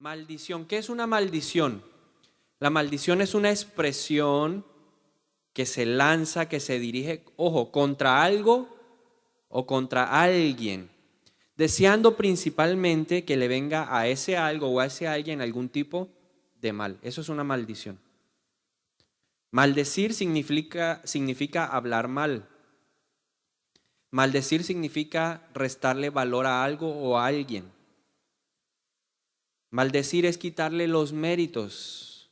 Maldición. ¿Qué es una maldición? La maldición es una expresión que se lanza, que se dirige, ojo, contra algo o contra alguien, deseando principalmente que le venga a ese algo o a ese alguien algún tipo de mal. Eso es una maldición. Maldecir significa hablar mal. Maldecir significa restarle valor a algo o a alguien. Maldecir es quitarle los méritos,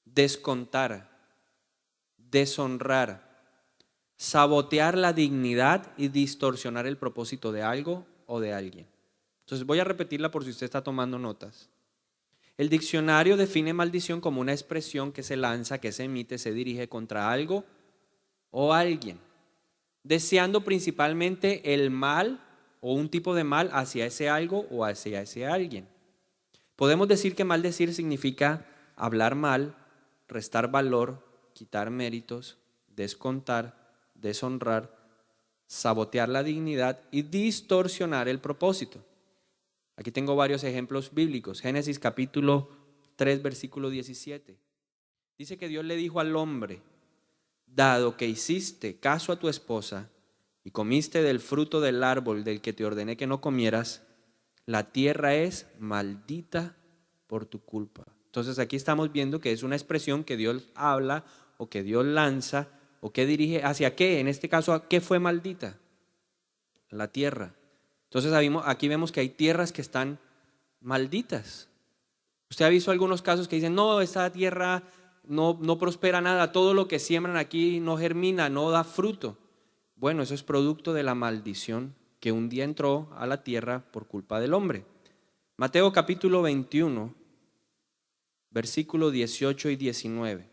descontar, deshonrar, sabotear la dignidad y distorsionar el propósito de algo o de alguien. Entonces voy a repetirla por si usted está tomando notas. El diccionario define maldición como una expresión que se lanza, que se emite, se dirige contra algo o alguien, deseando principalmente el mal o un tipo de mal hacia ese algo o hacia ese alguien. Podemos decir que maldecir significa hablar mal, restar valor, quitar méritos, descontar, deshonrar, sabotear la dignidad y distorsionar el propósito. Aquí tengo varios ejemplos bíblicos. Génesis capítulo 3, versículo 17. Dice que Dios le dijo al hombre: dado que hiciste caso a tu esposa y comiste del fruto del árbol del que te ordené que no comieras, la tierra es maldita por tu culpa. Entonces aquí estamos viendo que es una expresión que Dios habla o que Dios lanza o que dirige hacia qué. En este caso, ¿a qué fue maldita? La tierra. Entonces aquí vemos que hay tierras que están malditas. Usted ha visto algunos casos que dicen: no, esta tierra no prospera nada, todo lo que siembran aquí no germina, no da fruto. Bueno, eso es producto de la maldición que un día entró a la tierra por culpa del hombre. Mateo capítulo 21, versículo 18 y 19.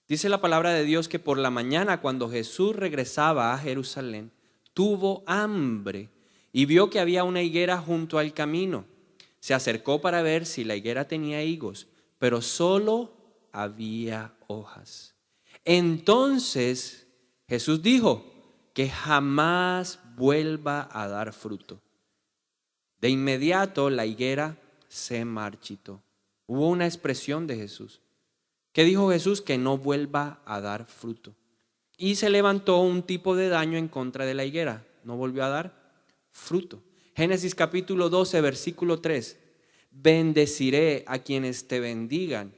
Dice la palabra de Dios que por la mañana, cuando Jesús regresaba a Jerusalén, tuvo hambre y vio que había una higuera junto al camino. Se acercó para ver si la higuera tenía higos, pero solo había hojas. Entonces Jesús dijo: que jamás vuelva a dar fruto. De inmediato la higuera se marchitó. Hubo una expresión de Jesús. ¿Qué dijo Jesús? Que no vuelva a dar fruto. Y se levantó un tipo de daño en contra de la higuera. No volvió a dar fruto. Génesis capítulo 12, versículo 3. Bendeciré a quienes te bendigan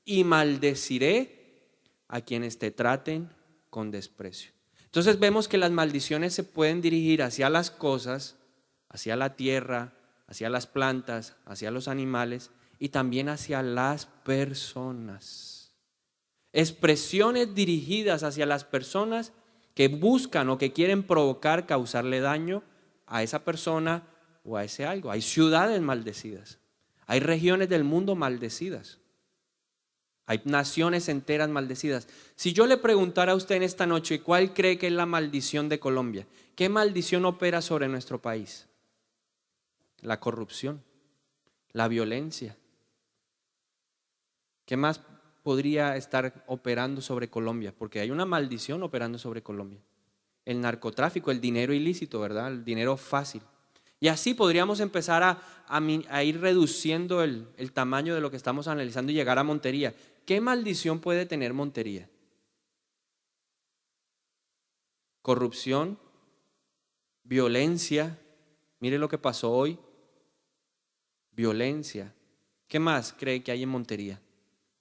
y maldeciré a quienes te traten con desprecio. Entonces vemos que las maldiciones se pueden dirigir hacia las cosas, hacia la tierra, hacia las plantas, hacia los animales y también hacia las personas. Expresiones dirigidas hacia las personas que buscan o que quieren provocar, causarle daño a esa persona o a ese algo. Hay ciudades maldecidas, hay regiones del mundo maldecidas. Hay naciones enteras maldecidas. Si yo le preguntara a usted en esta noche cuál cree que es la maldición de Colombia, ¿qué maldición opera sobre nuestro país? La corrupción, la violencia. ¿Qué más podría estar operando sobre Colombia? Porque hay una maldición operando sobre Colombia. El narcotráfico, el dinero ilícito, ¿verdad? El dinero fácil. Y así podríamos empezar a ir reduciendo el tamaño de lo que estamos analizando y llegar a Montería. ¿Qué maldición puede tener Montería? Corrupción, violencia. Mire lo que pasó hoy. Violencia. ¿Qué más cree que hay en Montería?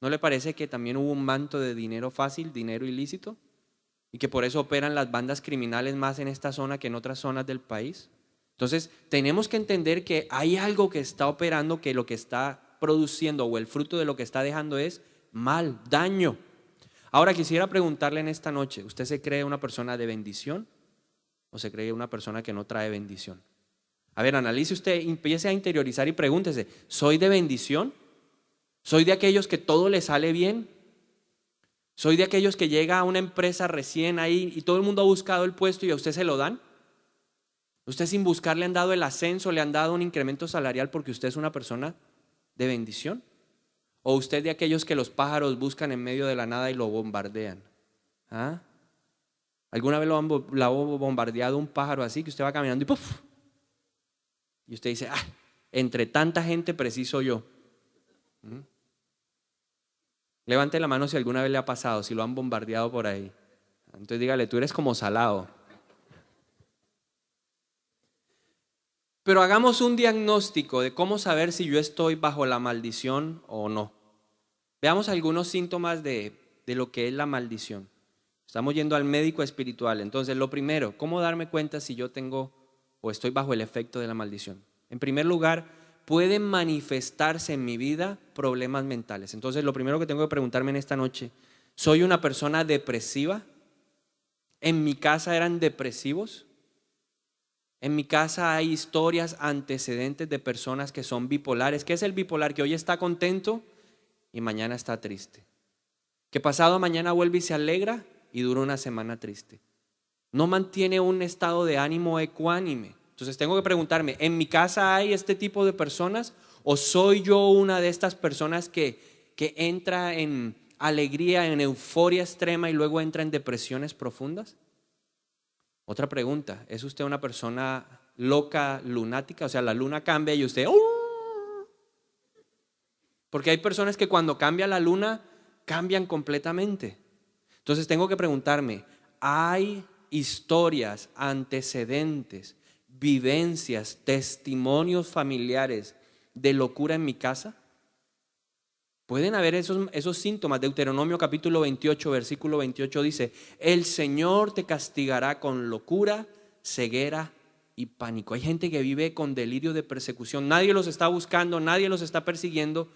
¿No le parece que también hubo un manto de dinero fácil, dinero ilícito? Y que por eso operan las bandas criminales más en esta zona que en otras zonas del país. Entonces tenemos que entender que hay algo que está operando, que lo que está produciendo o el fruto de lo que está dejando es mal, daño. Ahora quisiera preguntarle en esta noche: ¿usted se cree una persona de bendición o se cree una persona que no trae bendición? A ver, analice usted, empiece a interiorizar y pregúntese: ¿soy de bendición? ¿Soy de aquellos que todo le sale bien? ¿Soy de aquellos que llega a una empresa recién ahí y todo el mundo ha buscado el puesto y a usted se lo dan? ¿Usted sin buscar le han dado el ascenso, le han dado un incremento salarial porque usted es una persona de bendición? ¿O usted de aquellos que los pájaros buscan en medio de la nada y lo bombardean? ¿Ah? ¿Alguna vez lo ha bombardeado un pájaro así que usted va caminando y ¡puf! Y usted dice: entre tanta gente preciso yo. ¿Mm? Levante la mano si alguna vez le ha pasado, si lo han bombardeado por ahí. Entonces dígale, tú eres como salado. Pero hagamos un diagnóstico de cómo saber si yo estoy bajo la maldición o no. Veamos algunos síntomas de lo que es la maldición. Estamos yendo al médico espiritual. Entonces, lo primero, ¿cómo darme cuenta si yo tengo o estoy bajo el efecto de la maldición? En primer lugar, pueden manifestarse en mi vida problemas mentales. Entonces, lo primero que tengo que preguntarme en esta noche, ¿soy una persona depresiva? ¿En mi casa eran depresivos? En mi casa hay historias antecedentes de personas que son bipolares. ¿Qué es el bipolar? Que hoy está contento y mañana está triste. Que pasado mañana vuelve y se alegra y dura una semana triste. No mantiene un estado de ánimo ecuánime. Entonces tengo que preguntarme, ¿en mi casa hay este tipo de personas o soy yo una de estas personas que entra en alegría, en euforia extrema y luego entra en depresiones profundas? Otra pregunta, ¿es usted una persona loca, lunática? O sea, la luna cambia y usted... Porque hay personas que cuando cambia la luna, cambian completamente. Entonces tengo que preguntarme, ¿hay historias, antecedentes, vivencias, testimonios familiares de locura en mi casa? Pueden haber esos síntomas. Deuteronomio capítulo 28, versículo 28 dice, el Señor te castigará con locura, ceguera y pánico. Hay gente que vive con delirio de persecución. Nadie los está buscando, nadie los está persiguiendo,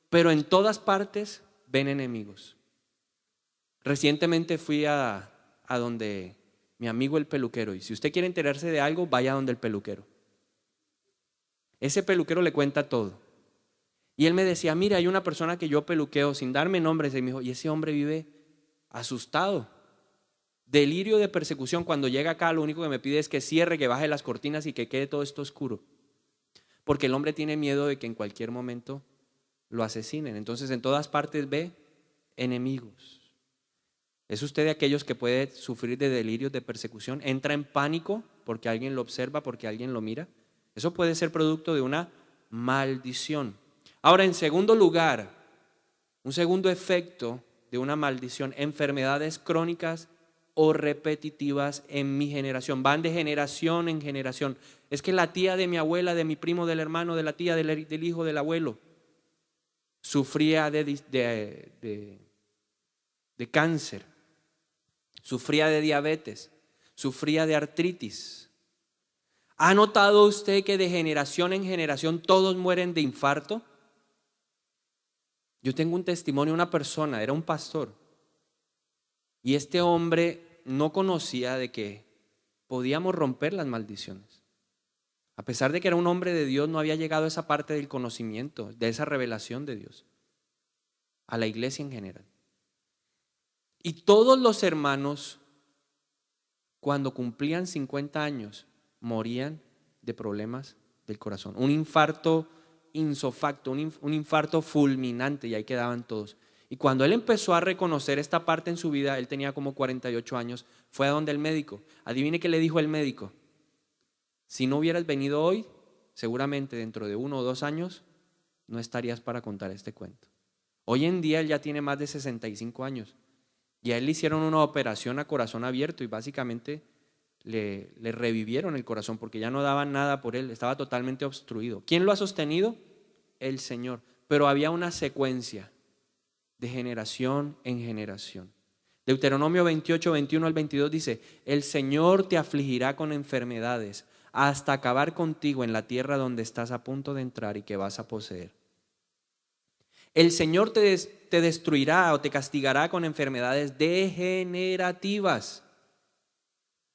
pero en todas partes ven enemigos. Recientemente fui a donde mi amigo el peluquero, y si usted quiere enterarse de algo, vaya donde el peluquero. Ese peluquero le cuenta todo. Y él me decía, mira, hay una persona que yo peluqueo sin darme nombres, y me dijo, y ese hombre vive asustado, delirio de persecución. Cuando llega acá lo único que me pide es que cierre, que baje las cortinas y que quede todo esto oscuro, porque el hombre tiene miedo de que en cualquier momento lo asesinen. Entonces en todas partes ve enemigos. ¿Es usted de aquellos que puede sufrir de delirios de persecución? ¿Entra en pánico porque alguien lo observa, porque alguien lo mira? Eso puede ser producto de una maldición. Ahora, en segundo lugar, un segundo efecto de una maldición, enfermedades crónicas o repetitivas en mi generación. Van de generación en generación. Es que la tía de mi abuela, de mi primo, del hermano, de la tía, del hijo, del abuelo, sufría de cáncer, sufría de diabetes, sufría de artritis. ¿Ha notado usted que de generación en generación todos mueren de infarto? Yo tengo un testimonio de una persona, era un pastor, y este hombre no conocía de que podíamos romper las maldiciones. A pesar de que era un hombre de Dios, no había llegado a esa parte del conocimiento, de esa revelación de Dios, a la iglesia en general. Y todos los hermanos, cuando cumplían 50 años, morían de problemas del corazón. Un infarto insofacto, un infarto fulminante, y ahí quedaban todos. Y cuando él empezó a reconocer esta parte en su vida, él tenía como 48 años, fue a donde el médico. Adivine qué le dijo el médico. Si no hubieras venido hoy, seguramente dentro de 1 o 2 años no estarías para contar este cuento. Hoy en día él ya tiene más de 65 años y a él le hicieron una operación a corazón abierto y básicamente le revivieron el corazón porque ya no daban nada por él, estaba totalmente obstruido. ¿Quién lo ha sostenido? El Señor. Pero había una secuencia de generación en generación. Deuteronomio 28, 21 al 22 dice, el Señor te afligirá con enfermedades hasta acabar contigo en la tierra donde estás a punto de entrar y que vas a poseer. El Señor te destruirá o te castigará con enfermedades degenerativas.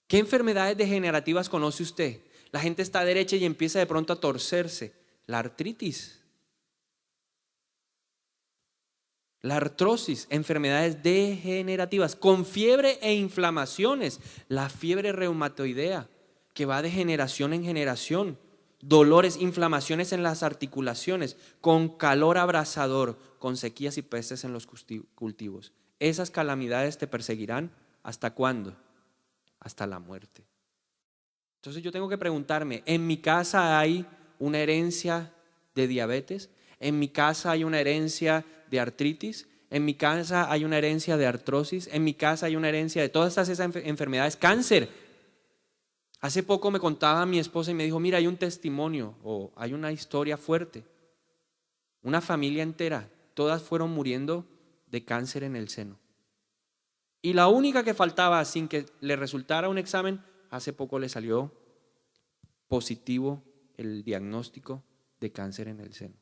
¿Qué enfermedades degenerativas conoce usted? La gente está derecha y empieza de pronto a torcerse. La artritis, la artrosis, enfermedades degenerativas, con fiebre e inflamaciones. La fiebre reumatoidea, que va de generación en generación. Dolores, inflamaciones en las articulaciones, con calor abrasador, con sequías y pestes en los cultivos. Esas calamidades te perseguirán ¿hasta cuándo? Hasta la muerte. Entonces yo tengo que preguntarme, ¿en mi casa hay una herencia de diabetes? En mi casa hay una herencia de artritis, en mi casa hay una herencia de artrosis, en mi casa hay una herencia de todas esas enfermedades. Cáncer. Hace poco me contaba mi esposa y me dijo, mira, hay un testimonio o hay una historia fuerte. Una familia entera, todas fueron muriendo de cáncer en el seno. Y la única que faltaba sin que le resultara un examen, hace poco le salió positivo el diagnóstico de cáncer en el seno.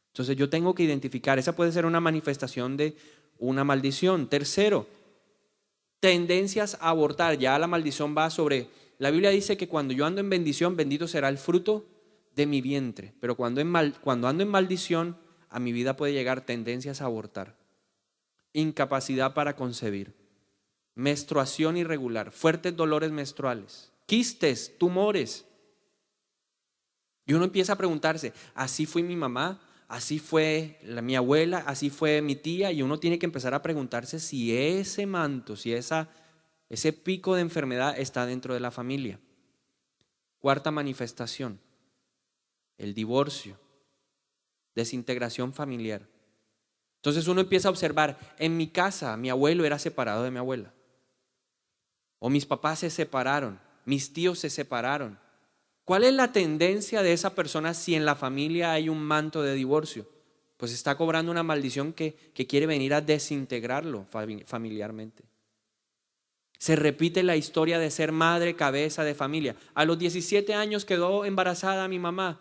Entonces yo tengo que identificar, esa puede ser una manifestación de una maldición. Tercero, tendencias a abortar. Ya la maldición va sobre, la Biblia dice que cuando yo ando en bendición, bendito será el fruto de mi vientre. Pero cuando ando en maldición, a mi vida puede llegar tendencias a abortar. Incapacidad para concebir, menstruación irregular, fuertes dolores menstruales, quistes, tumores. Y uno empieza a preguntarse, ¿así fue mi mamá? ¿Así fue mi abuela? ¿Así fue mi tía? Y uno tiene que empezar a preguntarse si ese manto, si ese pico de enfermedad está dentro de la familia. Cuarta manifestación, el divorcio, desintegración familiar. Entonces uno empieza a observar, en mi casa mi abuelo era separado de mi abuela, o mis papás se separaron, mis tíos se separaron. ¿Cuál es la tendencia de esa persona si en la familia hay un manto de divorcio? Pues está cobrando una maldición que quiere venir a desintegrarlo familiarmente. Se repite la historia de ser madre, cabeza de familia. A los 17 años quedó embarazada mi mamá.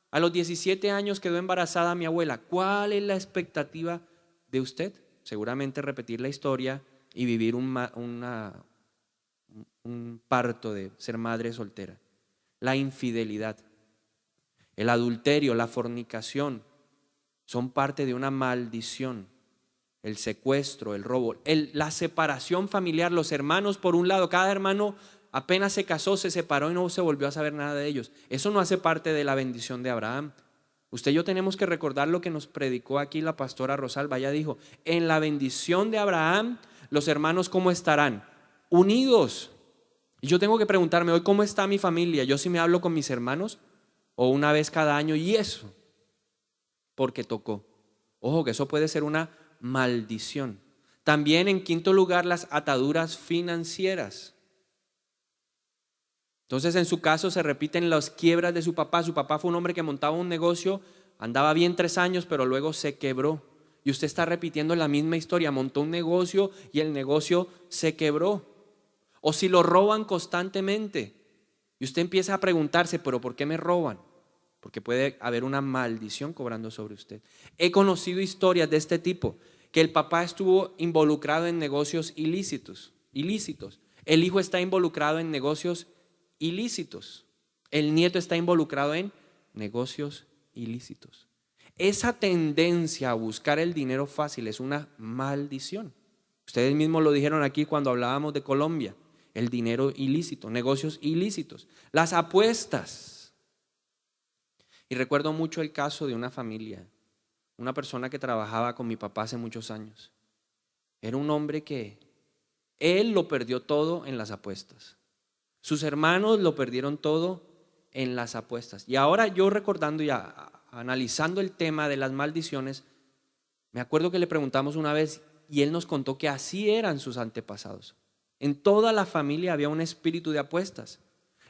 A los 17 años quedó embarazada mi abuela. ¿Cuál es la expectativa de usted? Seguramente repetir la historia y vivir un parto de ser madre soltera. La infidelidad, el adulterio, la fornicación son parte de una maldición. El secuestro, el robo, la separación familiar, los hermanos por un lado, cada hermano apenas se casó, se separó y no se volvió a saber nada de ellos. Eso no hace parte de la bendición de Abraham. Usted y yo tenemos que recordar lo que nos predicó aquí la pastora Rosalba. Ella dijo, en la bendición de Abraham, los hermanos ¿cómo estarán? Unidos. Y yo tengo que preguntarme hoy, ¿cómo está mi familia? Yo sí me hablo con mis hermanos o una vez cada año y eso, porque tocó. Ojo que eso puede ser una maldición. También en quinto lugar, las ataduras financieras. Entonces en su caso se repiten las quiebras de su papá. Su papá fue un hombre que montaba un negocio, andaba bien 3 años, pero luego se quebró. Y usted está repitiendo la misma historia, montó un negocio y el negocio se quebró. O si lo roban constantemente y usted empieza a preguntarse, ¿pero por qué me roban? Porque puede haber una maldición cobrando sobre usted. He conocido historias de este tipo, que el papá estuvo involucrado en negocios ilícitos. El hijo está involucrado en negocios ilícitos. El nieto está involucrado en negocios ilícitos. Esa tendencia a buscar el dinero fácil es una maldición. Ustedes mismos lo dijeron aquí cuando hablábamos de Colombia. El dinero ilícito, negocios ilícitos, las apuestas. Y recuerdo mucho el caso de una familia, una persona que trabajaba con mi papá hace muchos años. Era un hombre que él lo perdió todo en las apuestas. Sus hermanos lo perdieron todo en las apuestas. Y ahora yo recordando ya, analizando el tema de las maldiciones, me acuerdo que le preguntamos una vez y él nos contó que así eran sus antepasados. En toda la familia había un espíritu de apuestas.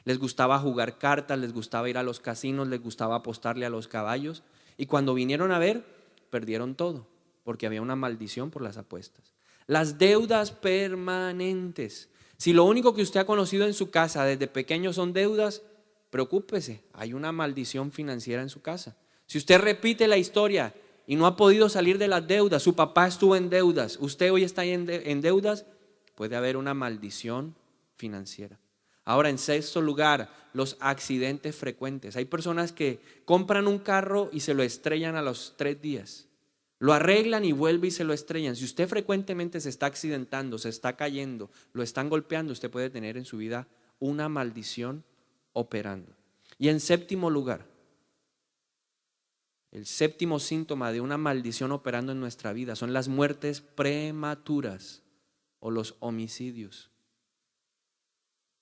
Les gustaba jugar cartas, les gustaba ir a los casinos, les gustaba apostarle a los caballos. Y cuando vinieron a ver, perdieron todo, porque había una maldición por las apuestas. Las deudas permanentes. Si lo único que usted ha conocido en su casa desde pequeño son deudas, preocúpese, hay una maldición financiera en su casa. Si usted repite la historia y no ha podido salir de las deudas, su papá estuvo en deudas, usted hoy está en deudas, puede haber una maldición financiera. Ahora, en sexto lugar, los accidentes frecuentes. Hay personas que compran un carro y se lo estrellan a los 3 días. Lo arreglan y vuelve y se lo estrellan. Si usted frecuentemente se está accidentando, se está cayendo, lo están golpeando, usted puede tener en su vida una maldición operando. Y en séptimo lugar, el séptimo síntoma de una maldición operando en nuestra vida son las muertes prematuras o los homicidios.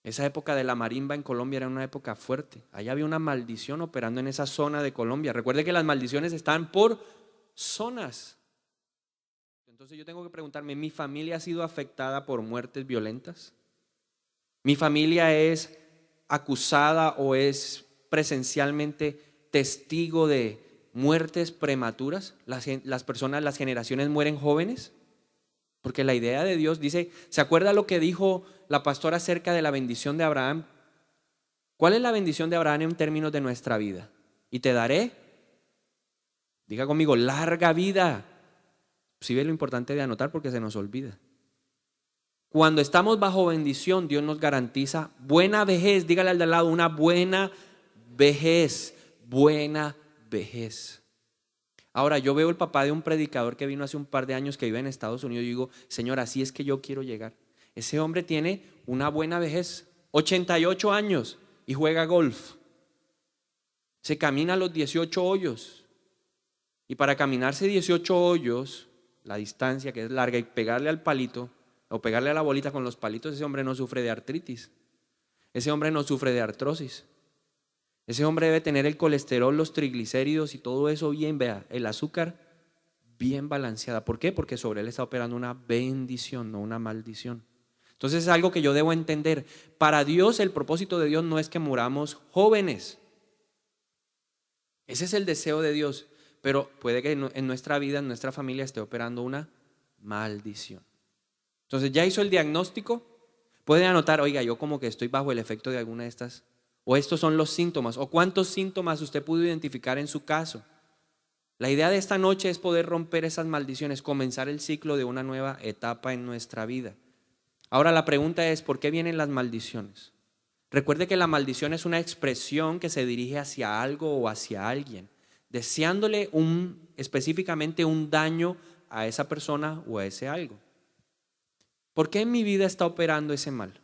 Esa época de la marimba en Colombia era una época fuerte. Allá había una maldición operando en esa zona de Colombia. Recuerde que las maldiciones están por zonas. Entonces yo tengo que preguntarme, ¿mi familia ha sido afectada por muertes violentas? ¿Mi familia es acusada o es presencialmente testigo de muertes prematuras? Las personas, las generaciones mueren jóvenes. Porque la idea de Dios dice, ¿se acuerda lo que dijo la pastora acerca de la bendición de Abraham? ¿Cuál es la bendición de Abraham en términos de nuestra vida? Y te daré, diga conmigo, larga vida. Si ve lo importante de anotar porque se nos olvida. Cuando estamos bajo bendición, Dios nos garantiza buena vejez. Dígale al de al lado, una buena vejez. Buena vejez. Ahora, yo veo el papá de un predicador que vino hace un par de años que vive en Estados Unidos y digo, Señor, así es que yo quiero llegar. Ese hombre tiene una buena vejez, 88 años y juega golf. Se camina los 18 hoyos. Y para caminarse 18 hoyos, la distancia que es larga y pegarle al palito o pegarle a la bolita con los palitos, ese hombre no sufre de artritis. Ese hombre no sufre de artrosis. Ese hombre debe tener el colesterol, los triglicéridos y todo eso bien, vea, el azúcar bien balanceada. ¿Por qué? Porque sobre él está operando una bendición, no una maldición. Entonces es algo que yo debo entender. Para Dios, el propósito de Dios no es que muramos jóvenes. Ese es el deseo de Dios. Pero puede que en nuestra vida, en nuestra familia esté operando una maldición. Entonces ya hizo el diagnóstico. Puede anotar, oiga, yo como que estoy bajo el efecto de alguna de estas. O estos son los síntomas, o cuántos síntomas usted pudo identificar en su caso. La idea de esta noche es poder romper esas maldiciones, comenzar el ciclo de una nueva etapa en nuestra vida. Ahora la pregunta es, ¿por qué vienen las maldiciones? Recuerde que la maldición es una expresión que se dirige hacia algo o hacia alguien, deseándole específicamente un daño a esa persona o a ese algo. ¿Por qué en mi vida está operando ese mal?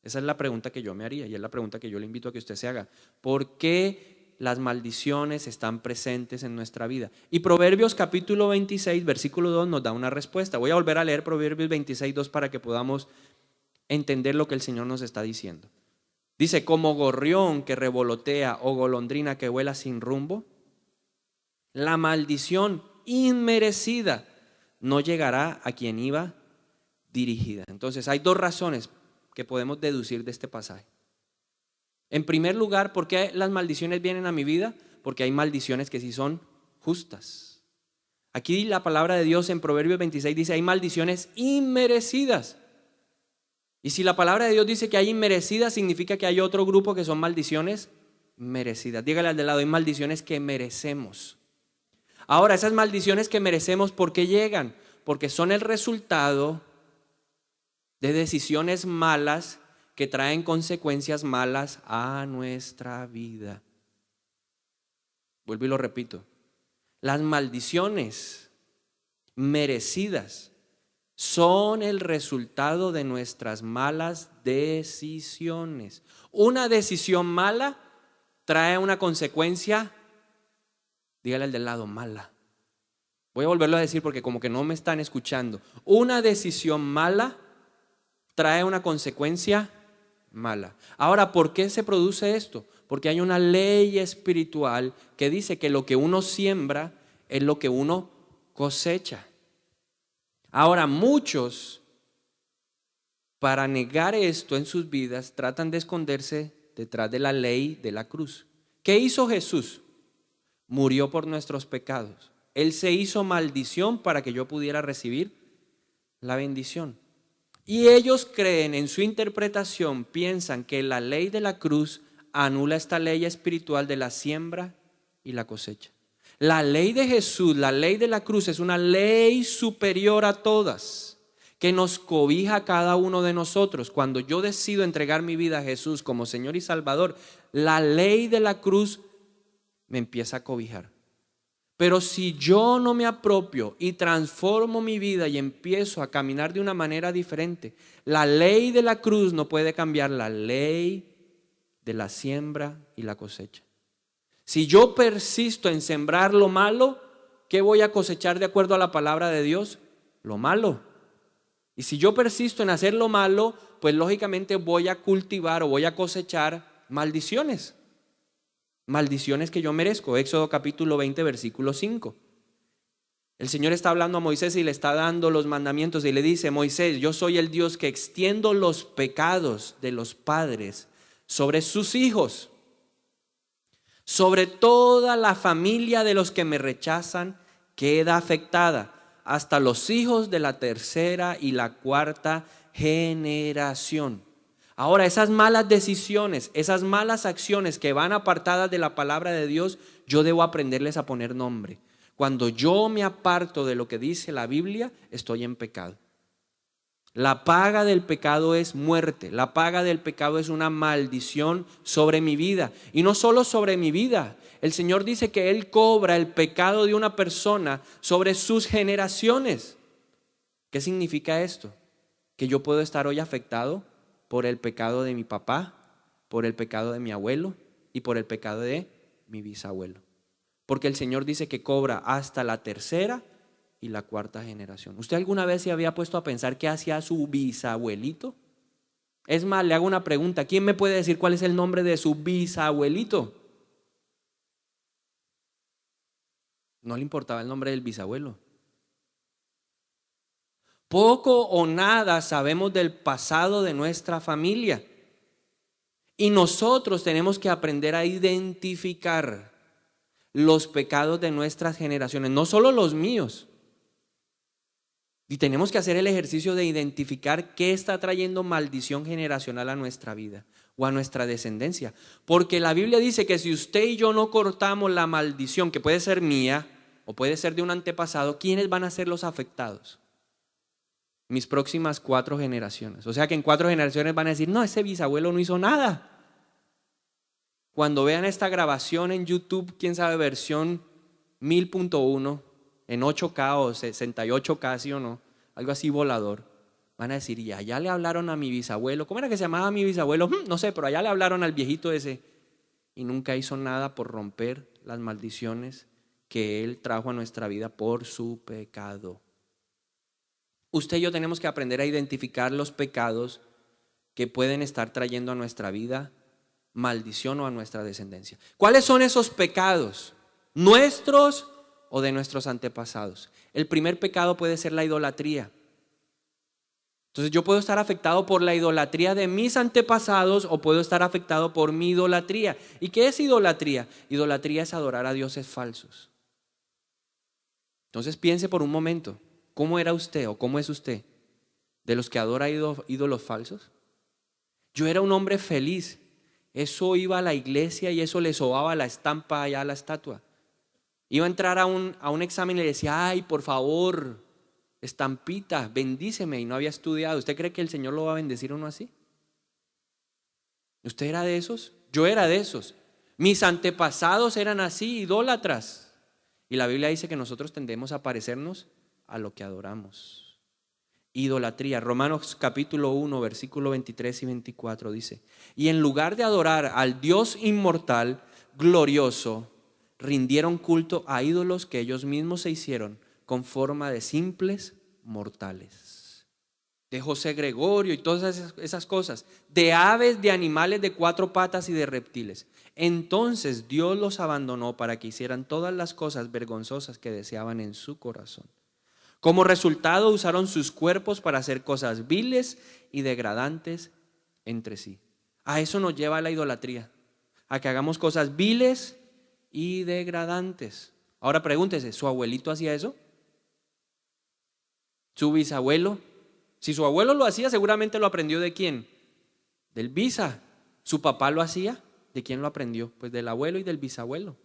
Esa es la pregunta que yo me haría y es la pregunta que yo le invito a que usted se haga. ¿Por qué las maldiciones están presentes en nuestra vida? Y Proverbios capítulo 26, versículo 2 nos da una respuesta. Voy a volver a leer Proverbios 26, 2 para que podamos entender lo que el Señor nos está diciendo. Dice, como gorrión que revolotea o golondrina que vuela sin rumbo, la maldición inmerecida no llegará a quien iba dirigida. Entonces hay dos razones que podemos deducir de este pasaje. En primer lugar, ¿por qué las maldiciones vienen a mi vida? Porque hay maldiciones que sí son justas. Aquí la palabra de Dios en Proverbios 26 dice, hay maldiciones inmerecidas. Y si la palabra de Dios dice que hay inmerecidas, significa que hay otro grupo que son maldiciones merecidas. Dígale al de lado, hay maldiciones que merecemos. Ahora, esas maldiciones que merecemos, ¿por qué llegan? Porque son el resultado de decisiones malas que traen consecuencias malas a nuestra vida. Vuelvo y lo repito. Las maldiciones merecidas son el resultado de nuestras malas decisiones. Una decisión mala trae una consecuencia, dígale al del lado, mala. Voy a volverlo a decir porque como que no me están escuchando. Una decisión mala trae una consecuencia mala. Ahora, ¿por qué se produce esto? Porque hay una ley espiritual que dice que lo que uno siembra es lo que uno cosecha. Ahora, muchos, para negar esto en sus vidas, tratan de esconderse detrás de la ley de la cruz. ¿Qué hizo Jesús? Murió por nuestros pecados. Él se hizo maldición para que yo pudiera recibir la bendición. Y ellos creen en su interpretación, piensan que la ley de la cruz anula esta ley espiritual de la siembra y la cosecha. La ley de Jesús, la ley de la cruz es una ley superior a todas, que nos cobija a cada uno de nosotros. Cuando yo decido entregar mi vida a Jesús como Señor y Salvador, la ley de la cruz me empieza a cobijar. Pero si yo no me apropio y transformo mi vida y empiezo a caminar de una manera diferente, la ley de la cruz no puede cambiar la ley de la siembra y la cosecha. Si yo persisto en sembrar lo malo, ¿qué voy a cosechar de acuerdo a la palabra de Dios? Lo malo. Y si yo persisto en hacer lo malo, pues lógicamente voy a cultivar o voy a cosechar maldiciones. Maldiciones que yo merezco. Éxodo capítulo 20, versículo 5. El Señor está hablando a Moisés y le está dando los mandamientos y le dice: Moisés, yo soy el Dios que extiendo los pecados de los padres sobre sus hijos, sobre toda la familia de los que me rechazan queda afectada, hasta los hijos de la tercera y la cuarta generación. Ahora, esas malas decisiones, esas malas acciones que van apartadas de la palabra de Dios, yo debo aprenderles a poner nombre. Cuando yo me aparto de lo que dice la Biblia, estoy en pecado. La paga del pecado es muerte. La paga del pecado es una maldición sobre mi vida. Y no solo sobre mi vida. El Señor dice que Él cobra el pecado de una persona sobre sus generaciones. ¿Qué significa esto? Que yo puedo estar hoy afectado por el pecado de mi papá, por el pecado de mi abuelo y por el pecado de mi bisabuelo. Porque el Señor dice que cobra hasta la tercera y la cuarta generación. ¿Usted alguna vez se había puesto a pensar qué hacía su bisabuelito? Es más, le hago una pregunta. ¿Quién me puede decir cuál es el nombre de su bisabuelito? No le importaba el nombre del bisabuelo. Poco o nada sabemos del pasado de nuestra familia. Y nosotros tenemos que aprender a identificar los pecados de nuestras generaciones, no solo los míos. Y tenemos que hacer el ejercicio de identificar qué está trayendo maldición generacional a nuestra vida o a nuestra descendencia. Porque la Biblia dice que si usted y yo no cortamos la maldición, que puede ser mía o puede ser de un antepasado, ¿quiénes van a ser los afectados? Mis próximas 4 generaciones. O sea que en 4 generaciones van a decir: no, ese bisabuelo no hizo nada. Cuando vean esta grabación en YouTube, quién sabe, versión 1000.1, en 8K o 68K, ¿sí o no? Algo así volador. Van a decir: y allá le hablaron a mi bisabuelo. ¿Cómo era que se llamaba mi bisabuelo? No sé, pero allá le hablaron al viejito ese. Y nunca hizo nada por romper las maldiciones que él trajo a nuestra vida por su pecado. Usted y yo tenemos que aprender a identificar los pecados que pueden estar trayendo a nuestra vida maldición o a nuestra descendencia. ¿Cuáles son esos pecados? ¿Nuestros o de nuestros antepasados? El primer pecado puede ser la idolatría. Entonces yo puedo estar afectado por la idolatría de mis antepasados o puedo estar afectado por mi idolatría. ¿Y qué es idolatría? Idolatría es adorar a dioses falsos. Entonces piense por un momento, ¿cómo era usted o cómo es usted de los que adora ídolos falsos? Yo era un hombre feliz. Eso iba a la iglesia y eso le sobaba la estampa allá a la estatua. Iba a entrar a un examen y le decía: ay, por favor, estampita, bendíceme, y no había estudiado. ¿Usted cree que el Señor lo va a bendecir o no así? ¿Usted era de esos? Yo era de esos. Mis antepasados eran así, idólatras. Y la Biblia dice que nosotros tendemos a parecernos a lo que adoramos. Idolatría. Romanos capítulo 1, versículo 23 y 24 dice: y en lugar de adorar al Dios inmortal, glorioso, rindieron culto a ídolos que ellos mismos se hicieron con forma de simples mortales. De José Gregorio y todas esas cosas, de aves, de animales de 4 patas y de reptiles. Entonces Dios los abandonó para que hicieran todas las cosas vergonzosas que deseaban en su corazón. Como resultado usaron sus cuerpos para hacer cosas viles y degradantes entre sí. A eso nos lleva la idolatría, a que hagamos cosas viles y degradantes. Ahora pregúntese, ¿su abuelito hacía eso? ¿Su bisabuelo? Si su abuelo lo hacía, seguramente lo aprendió ¿de quién? Del bisa. ¿Su papá lo hacía? ¿De quién lo aprendió? Pues del abuelo y del bisabuelo.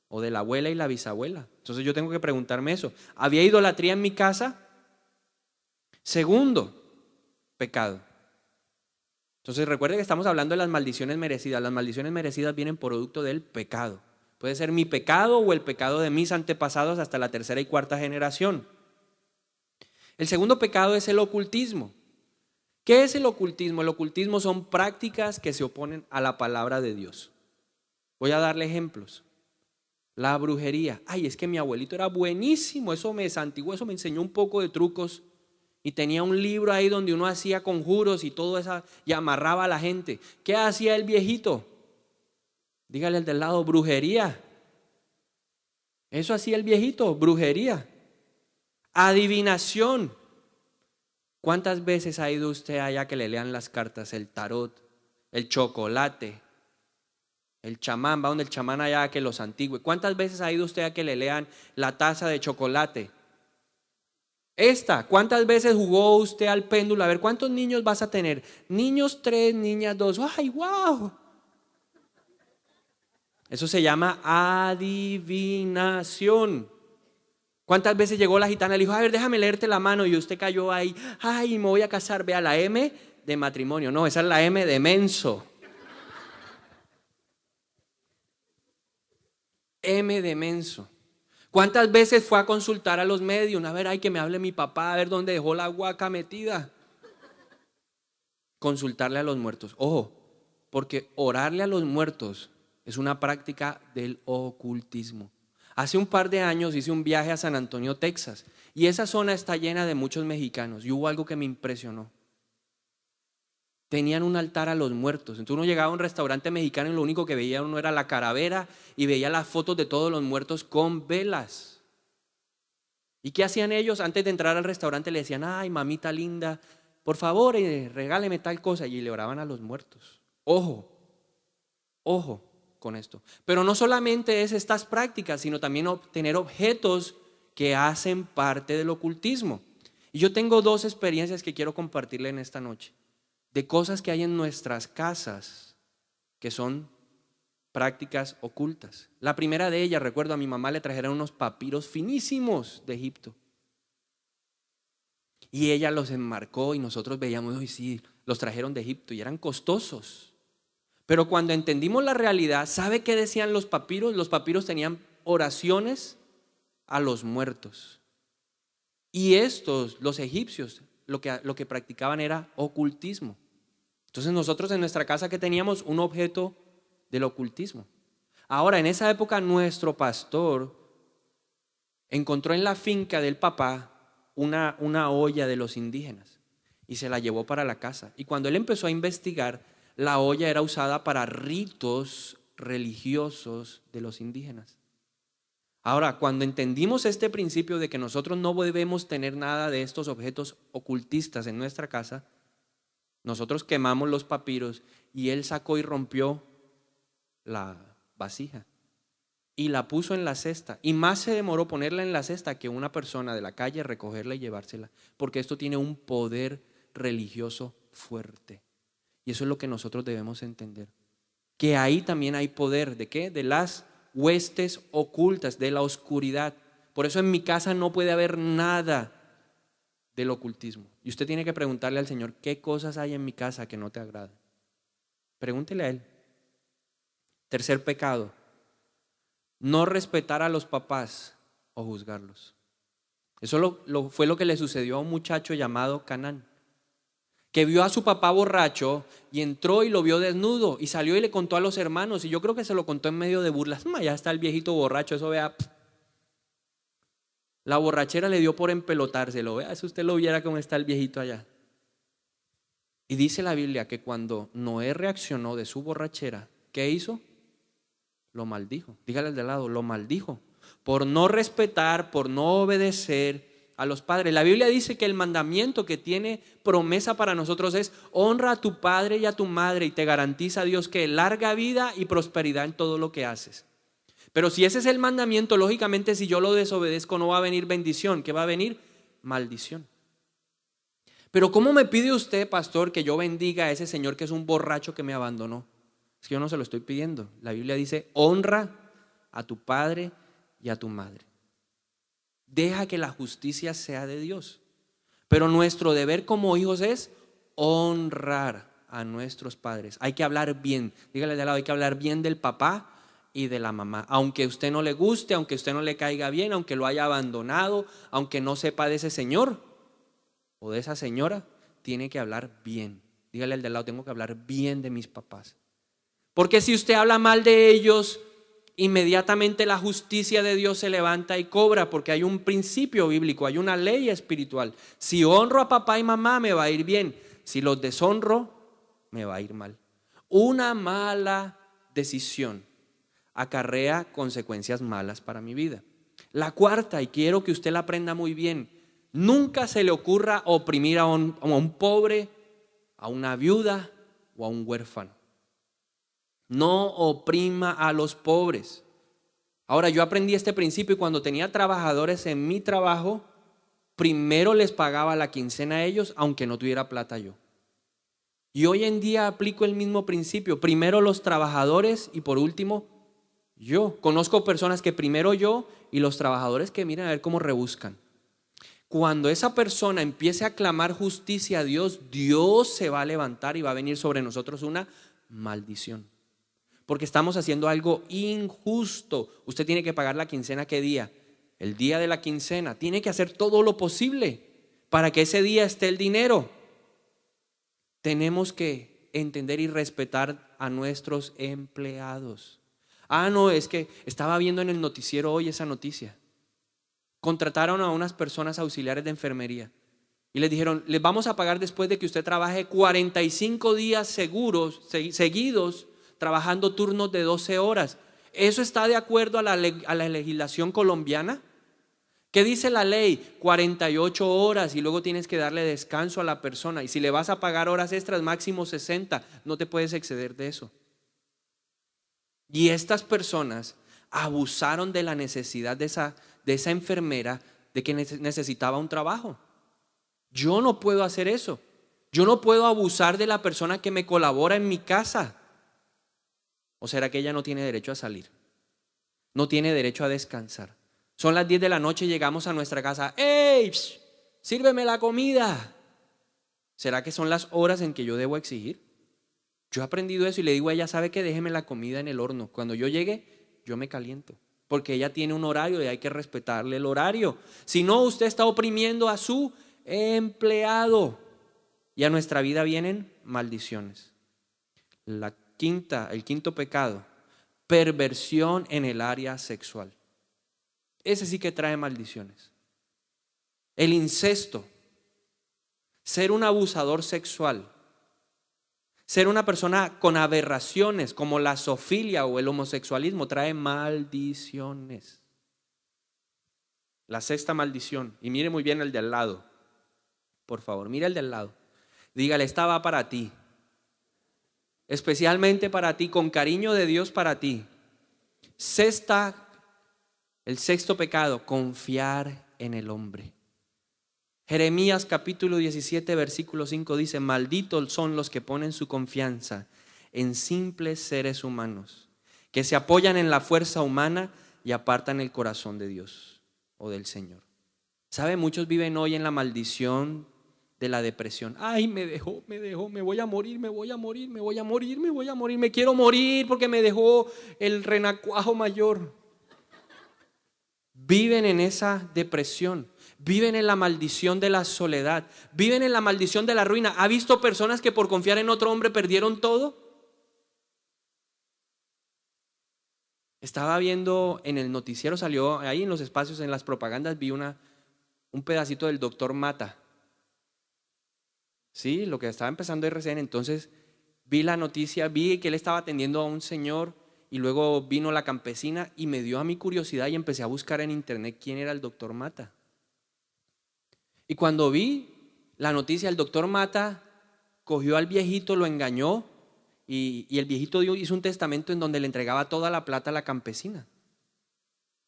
O de la abuela y la bisabuela. Entonces yo tengo que preguntarme eso. ¿Había idolatría en mi casa? Segundo, pecado. Entonces recuerde que estamos hablando de las maldiciones merecidas. Las maldiciones merecidas vienen producto del pecado. Puede ser mi pecado o el pecado de mis antepasados hasta la tercera y cuarta generación. El segundo pecado es el ocultismo. ¿Qué es el ocultismo? El ocultismo son prácticas que se oponen a la palabra de Dios. Voy a darle ejemplos. La brujería. Ay, es que mi abuelito era buenísimo, eso me santiguó, eso me enseñó un poco de trucos Y tenía un libro ahí donde uno hacía conjuros y todo eso y amarraba a la gente. ¿Qué hacía el viejito? Dígale al del lado, brujería. Eso hacía el viejito, brujería. Adivinación. ¿Cuántas veces ha ido usted allá que le lean las cartas, el tarot, el chocolate, el chamán? Va donde el chamán allá que los santigüe. ¿Cuántas veces ha ido usted a que le lean la taza de chocolate? ¿Cuántas veces jugó usted al péndulo? A ver, ¿cuántos niños vas a tener? Niños 3, niñas 2. ¡Ay, wow! Eso se llama adivinación. ¿Cuántas veces llegó la gitana y le dijo, a ver, déjame leerte la mano? Y usted cayó ahí, ay, me voy a casar. Vea, la M de matrimonio. No, esa es la M de menso. M de menso. ¿Cuántas veces fue a consultar a los medios? A ver, ay, que me hable mi papá, a ver dónde dejó la guaca metida. Consultarle a los muertos. Ojo, porque orarle a los muertos es una práctica del ocultismo. Hace un par de años hice un viaje a San Antonio, Texas, y esa zona está llena de muchos mexicanos, y hubo algo que me impresionó. Tenían un altar a los muertos. Entonces uno llegaba a un restaurante mexicano y lo único que veía uno era la calavera y veía las fotos de todos los muertos con velas. ¿Y qué hacían ellos? Antes de entrar al restaurante le decían, ay, mamita linda, por favor, regáleme tal cosa, y le oraban a los muertos. Ojo, ojo con esto. Pero no solamente es estas prácticas, sino también obtener objetos que hacen parte del ocultismo. Y yo tengo 2 experiencias que quiero compartirle en esta noche, de cosas que hay en nuestras casas que son prácticas ocultas. La primera de ellas, recuerdo, a mi mamá le trajeron unos papiros finísimos de Egipto. Y ella los enmarcó y nosotros veíamos, hoy sí, los trajeron de Egipto y eran costosos. Pero cuando entendimos la realidad, ¿sabe qué decían los papiros? Los papiros tenían oraciones a los muertos. Y estos, los egipcios, lo que practicaban era ocultismo. Entonces nosotros en nuestra casa, que teníamos un objeto del ocultismo. Ahora, en esa época nuestro pastor encontró en la finca del papá una olla de los indígenas y se la llevó para la casa. Y cuando él empezó a investigar, la olla era usada para ritos religiosos de los indígenas. Ahora, cuando entendimos este principio de que nosotros no debemos tener nada de estos objetos ocultistas en nuestra casa, nosotros quemamos los papiros y él sacó y rompió la vasija y la puso en la cesta, y más se demoró ponerla en la cesta que una persona de la calle recogerla y llevársela, porque esto tiene un poder religioso fuerte. Y eso es lo que nosotros debemos entender, que ahí también hay poder. ¿De qué? De las huestes ocultas, de la oscuridad. Por eso en mi casa no puede haber nada del ocultismo. Y usted tiene que preguntarle al Señor, ¿qué cosas hay en mi casa que no te agradan? Pregúntele a Él. Tercer pecado, no respetar a los papás o juzgarlos. Eso fue lo que le sucedió a un muchacho llamado Canaán, que vio a su papá borracho y entró y lo vio desnudo y salió y le contó a los hermanos, y yo creo que se lo contó en medio de burlas. Ya está el viejito borracho, eso vea. La borrachera le dio por empelotárselo. Vea, si usted lo viera cómo está el viejito allá. Y dice la Biblia que cuando Noé reaccionó de su borrachera, ¿qué hizo? Lo maldijo. Dígale al de lado, lo maldijo. Por no respetar, por no obedecer a los padres. La Biblia dice que el mandamiento que tiene promesa para nosotros es: honra a tu padre y a tu madre, y te garantiza Dios que larga vida y prosperidad en todo lo que haces. Pero si ese es el mandamiento, lógicamente si yo lo desobedezco no va a venir bendición. ¿Qué va a venir? Maldición. Pero ¿cómo me pide usted, pastor, que yo bendiga a ese señor que es un borracho que me abandonó? Es que yo no se lo estoy pidiendo. La Biblia dice: honra a tu padre y a tu madre. Deja que la justicia sea de Dios. Pero nuestro deber como hijos es honrar a nuestros padres. Hay que hablar bien. Dígale de al lado, hay que hablar bien del papá y de la mamá. Aunque a usted no le guste, aunque a usted no le caiga bien, aunque lo haya abandonado, aunque no sepa de ese señor o de esa señora, tiene que hablar bien. Dígale al de al lado, tengo que hablar bien de mis papás. Porque si usted habla mal de ellos inmediatamente la justicia de Dios se levanta y cobra, porque hay un principio bíblico, hay una ley espiritual. Si honro a papá y mamá, me va a ir bien. Si los deshonro, me va a ir mal. Una mala decisión acarrea consecuencias malas para mi vida. La cuarta, y quiero que usted la aprenda muy bien: nunca se le ocurra oprimir a un pobre, a una viuda o a un huérfano. No oprima a los pobres. Ahora, yo aprendí este principio y cuando tenía trabajadores en mi trabajo, primero les pagaba la quincena a ellos, aunque no tuviera plata yo. Y hoy en día aplico el mismo principio: primero los trabajadores y por último yo. Conozco personas que primero yo y los trabajadores que miren a ver cómo rebuscan. Cuando esa persona empiece a clamar justicia a Dios, Dios se va a levantar y va a venir sobre nosotros una maldición. Porque estamos haciendo algo injusto. Usted tiene que pagar la quincena, ¿qué día? El día de la quincena. Tiene que hacer todo lo posible para que ese día esté el dinero. Tenemos que entender y respetar a nuestros empleados. No, es que estaba viendo en el noticiero hoy esa noticia. Contrataron a unas personas auxiliares de enfermería y les dijeron: les vamos a pagar después de que usted trabaje 45 días seguidos, trabajando turnos de 12 horas. ¿Eso está de acuerdo a la legislación colombiana? ¿Qué dice la ley? 48 horas y luego tienes que darle descanso a la persona. Y si le vas a pagar horas extras, máximo 60, no te puedes exceder de eso. Y estas personas abusaron de la necesidad de esa enfermera, de que necesitaba un trabajo. Yo no puedo hacer eso. Yo no puedo abusar de la persona que me colabora en mi casa. ¿O será que ella no tiene derecho a salir? No tiene derecho a descansar. Son las 10 de la noche y llegamos a nuestra casa. ¡Ey! Sírveme la comida. ¿Será que son las horas en que yo debo exigir? Yo he aprendido eso y le digo a ella: ¿sabe qué? Déjeme la comida en el horno. Cuando yo llegue, yo me caliento. Porque ella tiene un horario y hay que respetarle el horario. Si no, usted está oprimiendo a su empleado. Y a nuestra vida vienen maldiciones. El quinto pecado: perversión en el área sexual. Ese sí que trae maldiciones. El incesto, ser un abusador sexual, ser una persona con aberraciones como la zoofilia o el homosexualismo, trae maldiciones. La sexta maldición, y mire muy bien el de al lado, por favor, mire el de al lado. Dígale: esta va para ti, especialmente para ti, con cariño de Dios para ti. El sexto pecado: confiar en el hombre. Jeremías capítulo 17 versículo 5 dice: malditos son los que ponen su confianza en simples seres humanos, que se apoyan en la fuerza humana y apartan el corazón de Dios o del Señor. ¿Sabe? Muchos viven hoy en la maldición de la depresión. Ay, me dejó, me voy a morir, me quiero morir porque me dejó el renacuajo mayor. Viven en esa depresión, viven en la maldición de la soledad, viven en la maldición de la ruina. ¿Ha visto personas que por confiar en otro hombre perdieron todo? Estaba viendo en el noticiero, salió ahí en los espacios, en las propagandas, vi un pedacito del doctor Mata. Sí, lo que estaba empezando RCN. Entonces vi la noticia, vi que él estaba atendiendo a un señor y luego vino la campesina y me dio a mi curiosidad y empecé a buscar en internet quién era el doctor Mata. Y cuando vi la noticia, el doctor Mata cogió al viejito, lo engañó y el viejito hizo un testamento en donde le entregaba toda la plata a la campesina.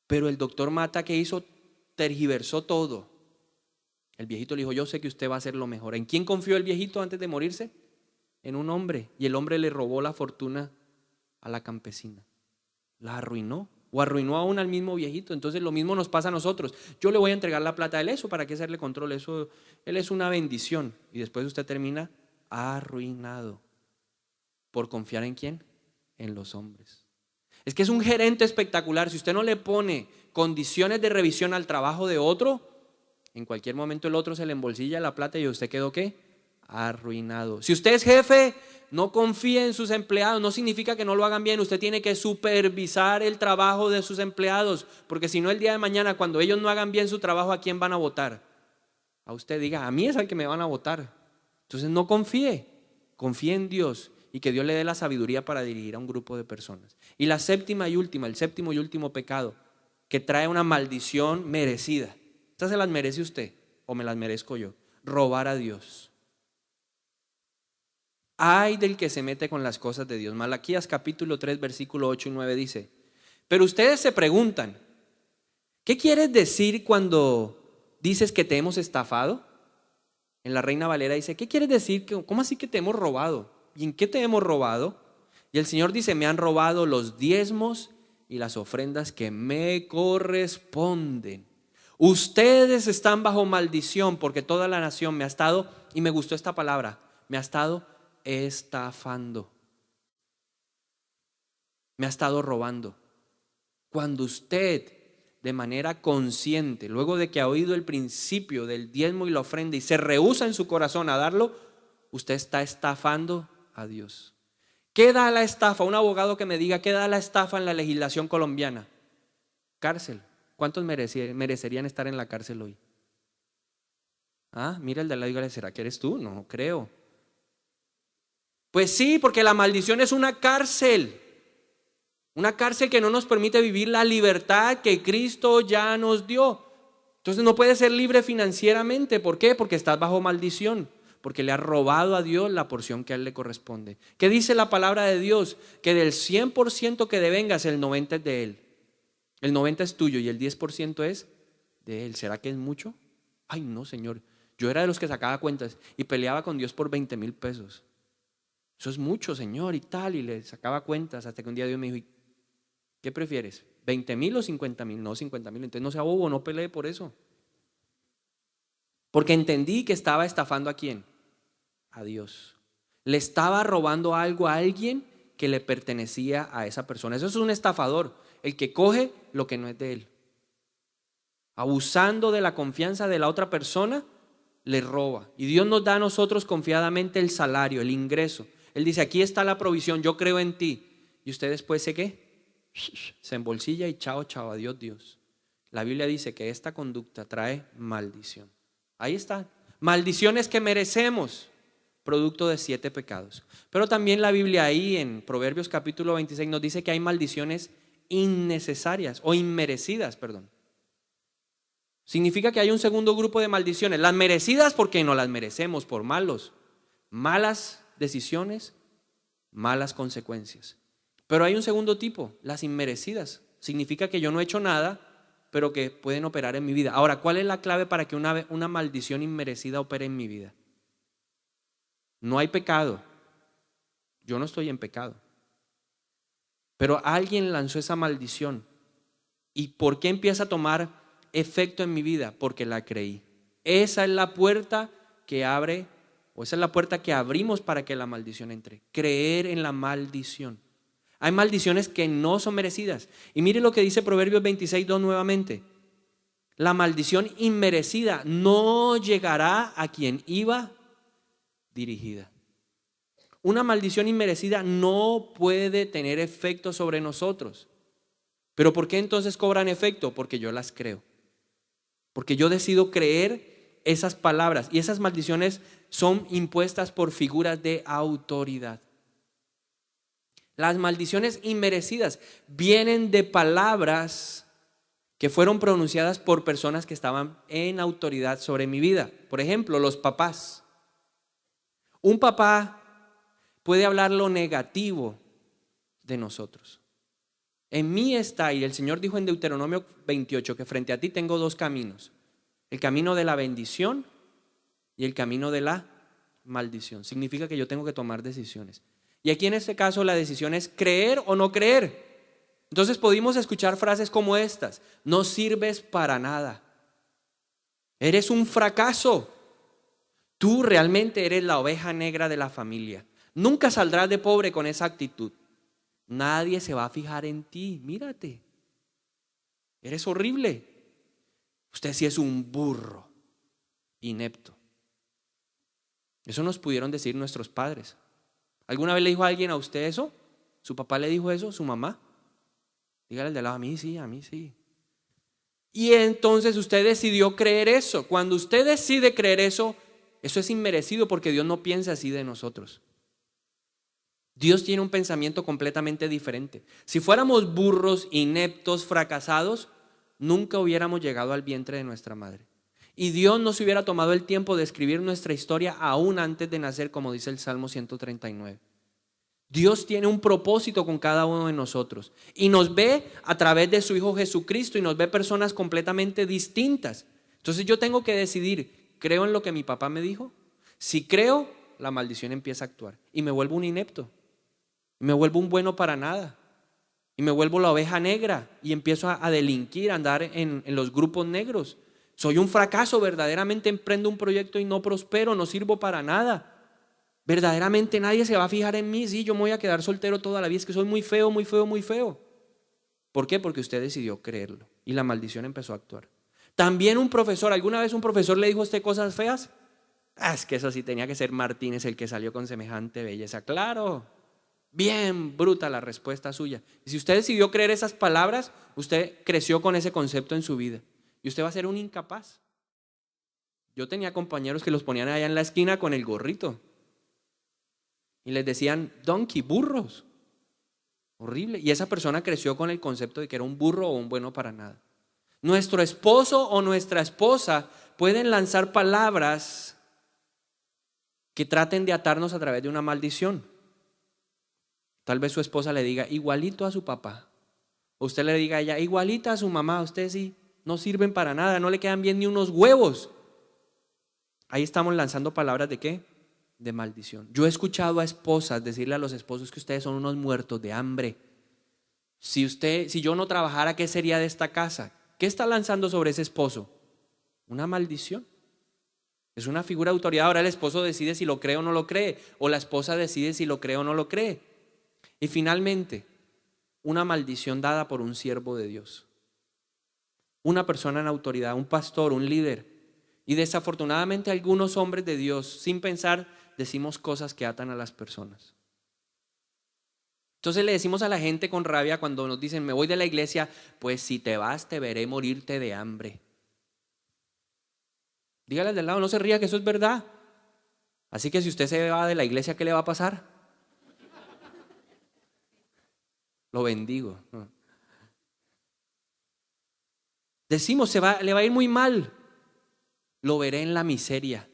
Pero el doctor Mata, ¿qué hizo? Tergiversó todo. El viejito le dijo: yo sé que usted va a hacer lo mejor. ¿En quién confió el viejito antes de morirse? En un hombre. Y el hombre le robó la fortuna a la campesina. La arruinó. O arruinó aún al mismo viejito. Entonces lo mismo nos pasa a nosotros. Yo le voy a entregar la plata a él. ¿Eso para qué hacerle control? Eso, él es una bendición. Y después usted termina arruinado. ¿Por confiar en quién? En los hombres. Es que es un gerente espectacular. Si usted no le pone condiciones de revisión al trabajo de otro, en cualquier momento el otro se le embolsilla la plata y usted quedó ¿qué? arruinado. Si usted es jefe, no confíe en sus empleados. No significa que no lo hagan bien. Usted tiene que supervisar el trabajo de sus empleados, porque si no, el día de mañana, cuando ellos no hagan bien su trabajo, ¿a quién van a votar? A usted. Diga, a mí es al que me van a votar. Entonces no confíe en Dios y que Dios le dé la sabiduría para dirigir a un grupo de personas. Y la séptima y última, el séptimo y último pecado que trae una maldición merecida. ¿Estas se las merece usted o me las merezco yo? Robar a Dios. Ay del que se mete con las cosas de Dios. Malaquías capítulo 3 versículo 8 y 9 dice: pero ustedes se preguntan, ¿qué quieres decir cuando dices que te hemos estafado? En la Reina Valera dice, ¿qué quieres decir? ¿Cómo así que te hemos robado? ¿Y en qué te hemos robado? Y el Señor dice, me han robado los diezmos y las ofrendas que me corresponden. Ustedes están bajo maldición porque toda la nación me ha estado, y me gustó esta palabra, me ha estado estafando. Me ha estado robando. Cuando usted de manera consciente, luego de que ha oído el principio del diezmo y la ofrenda y se rehúsa en su corazón a darlo, usted está estafando a Dios. ¿Qué da la estafa? Un abogado que me diga, ¿qué da la estafa en la legislación colombiana? Cárcel. ¿Cuántos merecerían estar en la cárcel hoy? Mira el de la iglesia, ¿será que eres tú? No creo. Pues sí, porque la maldición es una cárcel. Una cárcel que no nos permite vivir la libertad que Cristo ya nos dio. Entonces no puedes ser libre financieramente. ¿Por qué? Porque estás bajo maldición. Porque le has robado a Dios la porción que a Él le corresponde. ¿Qué dice la palabra de Dios? Que del 100% que devengas, el 90% es de Él. El 90% es tuyo y el 10% es de Él. ¿Será que es mucho? Ay, no, Señor. Yo era de los que sacaba cuentas y peleaba con Dios por 20,000 pesos. Eso es mucho, Señor, y tal. Y le sacaba cuentas hasta que un día Dios me dijo, ¿qué prefieres? ¿20,000 o 50,000? No, 50,000. Entonces no sea bobo, no pelee por eso. Porque entendí que estaba estafando ¿a quién? A Dios. Le estaba robando algo a alguien que le pertenecía a esa persona. Eso es un estafador, el que coge lo que no es de él. Abusando de la confianza de la otra persona, le roba. Y Dios nos da a nosotros confiadamente el salario, el ingreso. Él dice, aquí está la provisión, yo creo en ti. Y usted después ¿se qué? Se embolsilla y chao, adiós Dios. La Biblia dice que esta conducta trae maldición. Ahí está. Maldiciones que merecemos, producto de 7 pecados. Pero también la Biblia ahí en Proverbios capítulo 26 nos dice que hay maldiciones innecesarias o inmerecidas, perdón. Significa que hay un segundo grupo de maldiciones. Las merecidas porque no las merecemos por malas decisiones, malas consecuencias. Pero hay un segundo tipo, las inmerecidas. Significa que yo no he hecho nada, pero que pueden operar en mi vida. Ahora, ¿cuál es la clave para que una maldición inmerecida opere en mi vida? No hay pecado. Yo no estoy en pecado. Pero alguien lanzó esa maldición. ¿Y por qué empieza a tomar efecto en mi vida? Porque la creí. Esa es la puerta que abre, o esa es la puerta que abrimos para que la maldición entre. Creer en la maldición. Hay maldiciones que no son merecidas. Y mire lo que dice Proverbios 26:2 nuevamente. La maldición inmerecida no llegará a quien iba dirigida. Una maldición inmerecida no puede tener efecto sobre nosotros. ¿Pero por qué entonces cobran efecto? Porque yo las creo. Porque yo decido creer esas palabras. Y esas maldiciones son impuestas por figuras de autoridad. Las maldiciones inmerecidas vienen de palabras que fueron pronunciadas por personas que estaban en autoridad sobre mi vida. Por ejemplo, los papás. Un papá puede hablar lo negativo de nosotros. En mí está, y el Señor dijo en Deuteronomio 28, que frente a ti tengo 2 caminos. El camino de la bendición y el camino de la maldición. Significa que yo tengo que tomar decisiones. Y aquí en este caso la decisión es creer o no creer. Entonces pudimos escuchar frases como estas: no sirves para nada, eres un fracaso, tú realmente eres la oveja negra de la familia, nunca saldrás de pobre con esa actitud, nadie se va a fijar en ti, mírate, eres horrible, usted sí es un burro inepto. Eso nos pudieron decir nuestros padres. ¿Alguna vez le dijo a alguien a usted eso? ¿Su papá le dijo eso? ¿Su mamá? Dígale al de lado, a mí sí, a mí sí. Y entonces usted decidió creer eso. Cuando usted decide creer eso, eso es inmerecido porque Dios no piensa así de nosotros. Dios tiene un pensamiento completamente diferente. Si fuéramos burros, ineptos, fracasados, nunca hubiéramos llegado al vientre de nuestra madre. Y Dios no se hubiera tomado el tiempo de escribir nuestra historia aún antes de nacer, como dice el Salmo 139. Dios tiene un propósito con cada uno de nosotros y nos ve a través de su Hijo Jesucristo y nos ve personas completamente distintas. Entonces yo tengo que decidir, ¿creo en lo que mi papá me dijo? Si creo, la maldición empieza a actuar y me vuelvo un inepto, y me vuelvo un bueno para nada y me vuelvo la oveja negra y empiezo a delinquir, a andar en los grupos negros. Soy un fracaso, verdaderamente emprendo un proyecto y no prospero, no sirvo para nada. Verdaderamente nadie se va a fijar en mí. Sí, yo me voy a quedar soltero toda la vida. Es que soy muy feo, muy feo, muy feo. ¿Por qué? Porque usted decidió creerlo y la maldición empezó a actuar. También un profesor, ¿alguna vez un profesor le dijo a usted cosas feas? Es que eso sí tenía que ser Martínez el que salió con semejante belleza. Claro, bien bruta la respuesta suya. Y si usted decidió creer esas palabras, usted creció con ese concepto en su vida y usted va a ser un incapaz. Yo tenía compañeros que los ponían allá en la esquina con el gorrito y les decían donkey, burros. Horrible. Y esa persona creció con el concepto de que era un burro o un bueno para nada. Nuestro esposo o nuestra esposa pueden lanzar palabras que traten de atarnos a través de una maldición. Tal vez su esposa le diga igualito a su papá. O usted le diga a ella igualita a su mamá. Ustedes sí no sirven para nada, no le quedan bien ni unos huevos. Ahí estamos lanzando palabras ¿de qué? De maldición. Yo he escuchado a esposas decirle a los esposos que ustedes son unos muertos de hambre. Si yo no trabajara, ¿qué sería de esta casa? ¿Qué está lanzando sobre ese esposo? Una maldición. Es una figura de autoridad. Ahora el esposo decide si lo cree o no lo cree, o la esposa decide si lo cree o no lo cree. Y finalmente, una maldición dada por un siervo de Dios. Una persona en autoridad, un pastor, un líder. Y desafortunadamente algunos hombres de Dios, sin pensar, decimos cosas que atan a las personas. Entonces le decimos a la gente con rabia cuando nos dicen me voy de la iglesia, pues si te vas te veré morirte de hambre. Dígale al del lado, no se ría que eso es verdad. Así que si usted se va de la iglesia, ¿qué le va a pasar? Lo bendigo. Decimos, le va a ir muy mal. Lo veré en la miseria.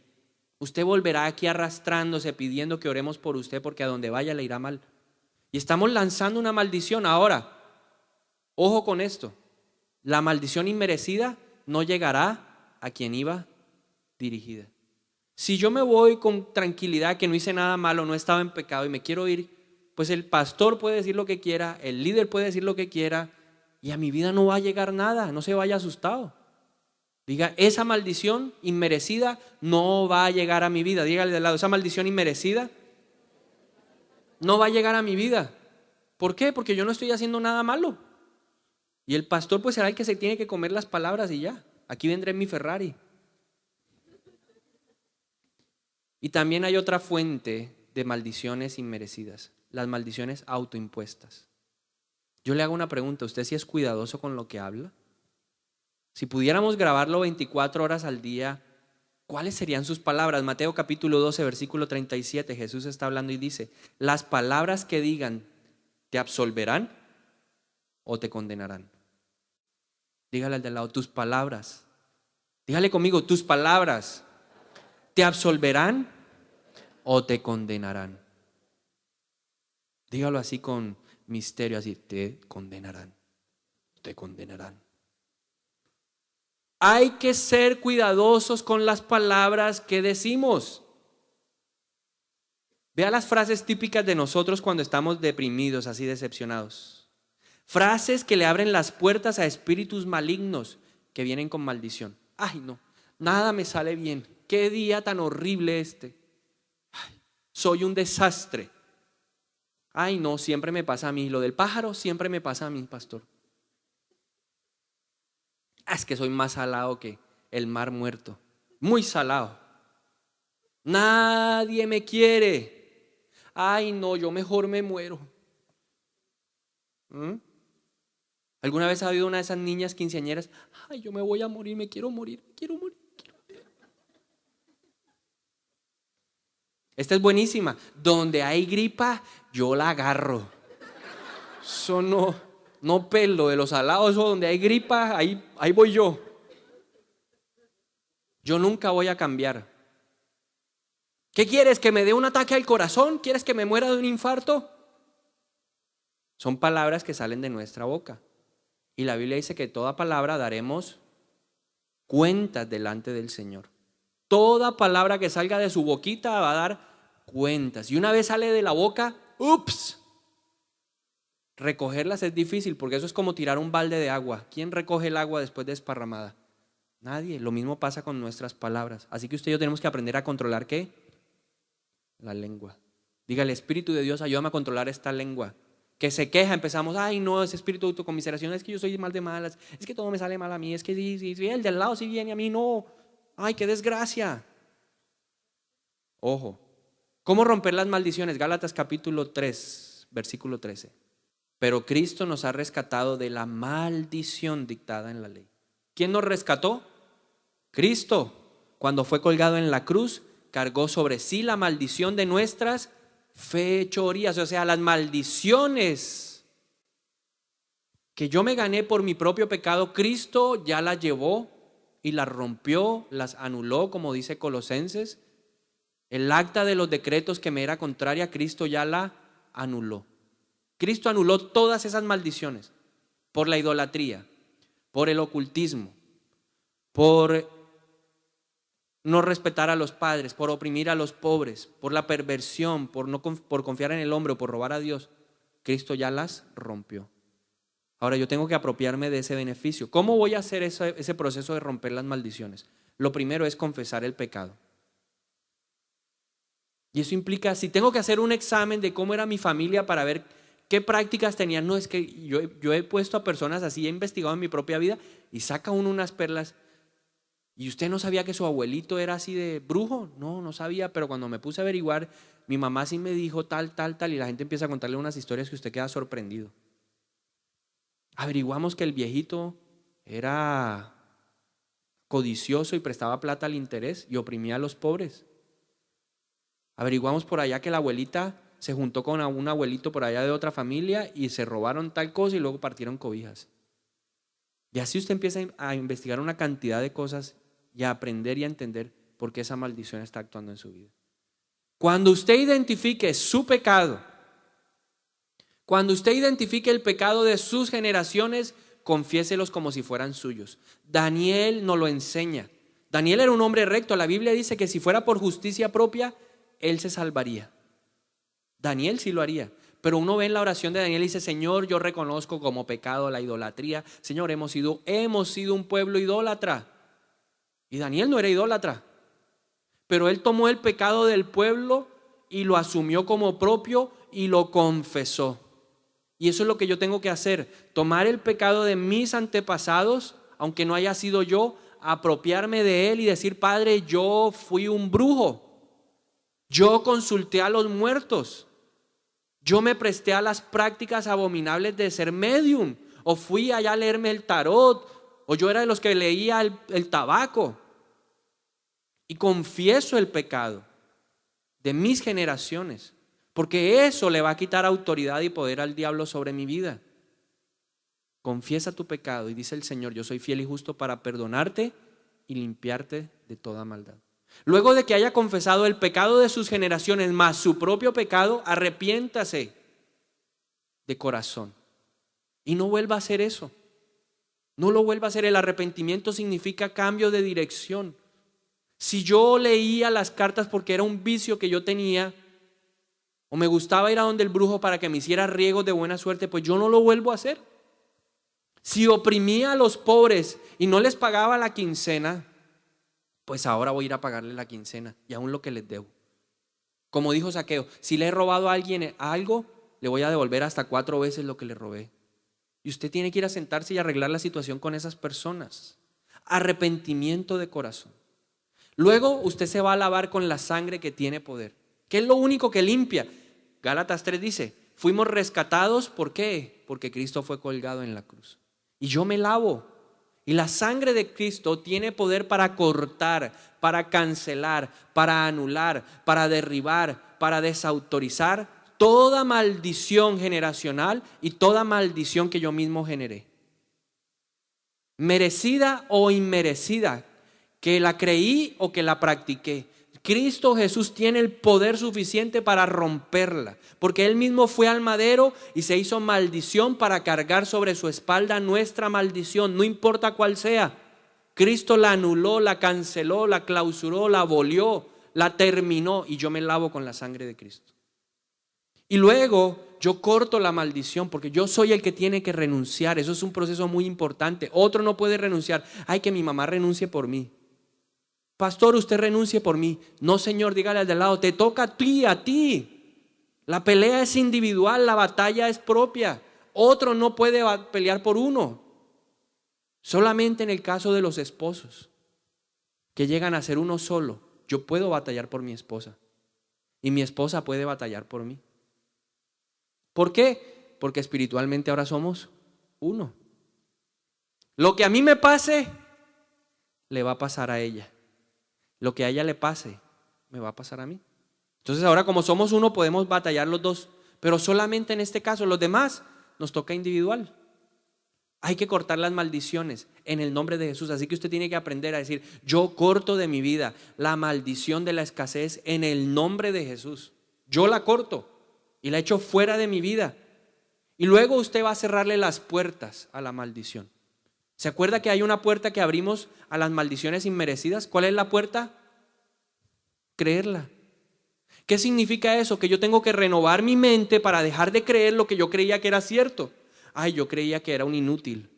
Usted volverá aquí arrastrándose, pidiendo que oremos por usted porque a donde vaya le irá mal. Y estamos lanzando una maldición. Ahora, ojo con esto. La maldición inmerecida no llegará a quien iba dirigida. Si yo me voy con tranquilidad, que no hice nada malo, no estaba en pecado y me quiero ir, pues el pastor puede decir lo que quiera, el líder puede decir lo que quiera y a mi vida no va a llegar nada. No se vaya asustado. Diga, esa maldición inmerecida no va a llegar a mi vida. Dígale de lado, esa maldición inmerecida no va a llegar a mi vida. ¿Por qué? Porque yo no estoy haciendo nada malo. Y el pastor pues será el que se tiene que comer las palabras y ya. Aquí vendré en mi Ferrari. Y también hay otra fuente de maldiciones inmerecidas, las maldiciones autoimpuestas. Yo le hago una pregunta, ¿usted sí es cuidadoso con lo que habla? Si pudiéramos grabarlo 24 horas al día, ¿cuáles serían sus palabras? Mateo capítulo 12, versículo 37, Jesús está hablando y dice, las palabras que digan, ¿te absolverán o te condenarán? Dígale al de al lado, tus palabras. Dígale conmigo, tus palabras, ¿te absolverán o te condenarán? Dígalo así con misterio, así, te condenarán, te condenarán. Hay que ser cuidadosos con las palabras que decimos. Vea las frases típicas de nosotros cuando estamos deprimidos, así decepcionados. Frases que le abren las puertas a espíritus malignos que vienen con maldición. Ay, no, nada me sale bien. Qué día tan horrible este. Ay, soy un desastre. Ay, no, siempre me pasa a mí. Lo del pájaro siempre me pasa a mí, pastor. Es que soy más salado que el mar muerto. Muy salado. Nadie me quiere. Ay, no, yo mejor me muero. ¿Alguna vez ha habido una de esas niñas quinceañeras? Ay, yo me voy a morir, me quiero morir, me quiero morir. Esta es buenísima. Donde hay gripa, yo la agarro. Eso no pelo de los alados, eso donde hay gripa, ahí voy yo. Yo nunca voy a cambiar. ¿Qué quieres? ¿Que me dé un ataque al corazón? ¿Quieres que me muera de un infarto? Son palabras que salen de nuestra boca. Y la Biblia dice que toda palabra daremos cuentas delante del Señor. Toda palabra que salga de su boquita va a dar cuentas. Y una vez sale de la boca, ¡ups! Recogerlas es difícil porque eso es como tirar un balde de agua. ¿Quién recoge el agua después de desparramada? Nadie. Lo mismo pasa con nuestras palabras. Así que usted y yo tenemos que aprender a controlar ¿qué? La lengua. Dígale, Espíritu de Dios, ayúdame a controlar esta lengua. Que se queja, empezamos, ay no, ese espíritu de autocomiseración, es que yo soy mal de malas, es que todo me sale mal a mí, es que sí, el de al lado sí viene a mí, no. Ay, qué desgracia. Ojo. ¿Cómo romper las maldiciones? Gálatas capítulo 3, versículo 13. Pero Cristo nos ha rescatado de la maldición dictada en la ley. ¿Quién nos rescató? Cristo. Cuando fue colgado en la cruz, cargó sobre sí la maldición de nuestras fechorías, o sea, las maldiciones que yo me gané por mi propio pecado, Cristo ya las llevó y las rompió, las anuló, como dice Colosenses. El acta de los decretos que me era contraria, Cristo ya la anuló. Cristo anuló todas esas maldiciones por la idolatría, por el ocultismo, por no respetar a los padres, por oprimir a los pobres, por la perversión, por confiar en el hombre o por robar a Dios. Cristo ya las rompió. Ahora yo tengo que apropiarme de ese beneficio. ¿Cómo voy a hacer ese proceso de romper las maldiciones? Lo primero es confesar el pecado. Y eso implica, si tengo que hacer un examen de cómo era mi familia para ver qué prácticas tenían, no, es que yo he puesto a personas así, he investigado en mi propia vida y saca uno unas perlas. ¿Y usted no sabía que su abuelito era así de brujo? No sabía, pero cuando me puse a averiguar, mi mamá sí me dijo tal, y la gente empieza a contarle unas historias que usted queda sorprendido. Averiguamos que el viejito era codicioso y prestaba plata al interés y oprimía a los pobres. Averiguamos por allá que la abuelita se juntó con un abuelito por allá de otra familia y se robaron tal cosa y luego partieron cobijas. Y así usted empieza a investigar una cantidad de cosas y a aprender y a entender por qué esa maldición está actuando en su vida. Cuando usted identifique su pecado, cuando usted identifique el pecado de sus generaciones, confiéselos como si fueran suyos. Daniel nos lo enseña. Daniel era un hombre recto. La Biblia dice que si fuera por justicia propia, él se salvaría. Daniel sí lo haría. Pero uno ve en la oración de Daniel y dice, Señor, yo reconozco como pecado la idolatría. Señor, hemos sido un pueblo idólatra. Y Daniel no era idólatra. Pero él tomó el pecado del pueblo y lo asumió como propio y lo confesó. Y eso es lo que yo tengo que hacer. Tomar el pecado de mis antepasados, aunque no haya sido yo, apropiarme de él y decir, Padre, yo fui un brujo. Yo consulté a los muertos. Yo me presté a las prácticas abominables de ser medium, o fui allá a leerme el tarot, o yo era de los que leía el tabaco. Y confieso el pecado de mis generaciones, porque eso le va a quitar autoridad y poder al diablo sobre mi vida. Confiesa tu pecado y dice el Señor, yo soy fiel y justo para perdonarte y limpiarte de toda maldad. Luego de que haya confesado el pecado de sus generaciones más su propio pecado, arrepiéntase de corazón y no vuelva a hacer eso. No lo vuelva a hacer. El arrepentimiento significa cambio de dirección. Si yo leía las cartas porque era un vicio que yo tenía, o me gustaba ir a donde el brujo para que me hiciera riegos de buena suerte, pues yo no lo vuelvo a hacer. Si oprimía a los pobres y no les pagaba la quincena, pues ahora voy a ir a pagarle la quincena y aún lo que les debo. Como dijo Zaqueo, si le he robado a alguien algo, le voy a devolver hasta 4 veces lo que le robé. Y usted tiene que ir a sentarse y arreglar la situación con esas personas. Arrepentimiento de corazón. Luego usted se va a lavar con la sangre que tiene poder, que es lo único que limpia. Gálatas 3 dice, fuimos rescatados, ¿por qué? Porque Cristo fue colgado en la cruz. Y yo me lavo. Y la sangre de Cristo tiene poder para cortar, para cancelar, para anular, para derribar, para desautorizar toda maldición generacional y toda maldición que yo mismo generé. Merecida o inmerecida, que la creí o que la practiqué. Cristo Jesús tiene el poder suficiente para romperla, porque Él mismo fue al madero y se hizo maldición para cargar sobre su espalda nuestra maldición, no importa cuál sea. Cristo la anuló, la canceló, la clausuró, la abolió, la terminó, y yo me lavo con la sangre de Cristo. Y luego yo corto la maldición, porque yo soy el que tiene que renunciar. Eso es un proceso muy importante. Otro no puede renunciar. Ay, que mi mamá renuncie por mí. Pastor, usted renuncie por mí. No, Señor, dígale al de al lado, te toca a ti, a ti. La pelea es individual, la batalla es propia. Otro no puede pelear por uno. Solamente en el caso de los esposos que llegan a ser uno solo, yo puedo batallar por mi esposa y mi esposa puede batallar por mí. ¿Por qué? Porque espiritualmente ahora somos uno. Lo que a mí me pase, le va a pasar a ella. Lo que a ella le pase, me va a pasar a mí. Entonces ahora, como somos uno, podemos batallar los dos, pero solamente en este caso. Los demás nos toca individual. Hay que cortar las maldiciones en el nombre de Jesús. Así que usted tiene que aprender a decir, yo corto de mi vida la maldición de la escasez en el nombre de Jesús. Yo la corto y la echo fuera de mi vida. Y luego usted va a cerrarle las puertas a la maldición. ¿Se acuerda que hay una puerta que abrimos a las maldiciones inmerecidas? ¿Cuál es la puerta? Creerla. ¿Qué significa eso? Que yo tengo que renovar mi mente para dejar de creer lo que yo creía que era cierto. Ay, yo creía que era un inútil.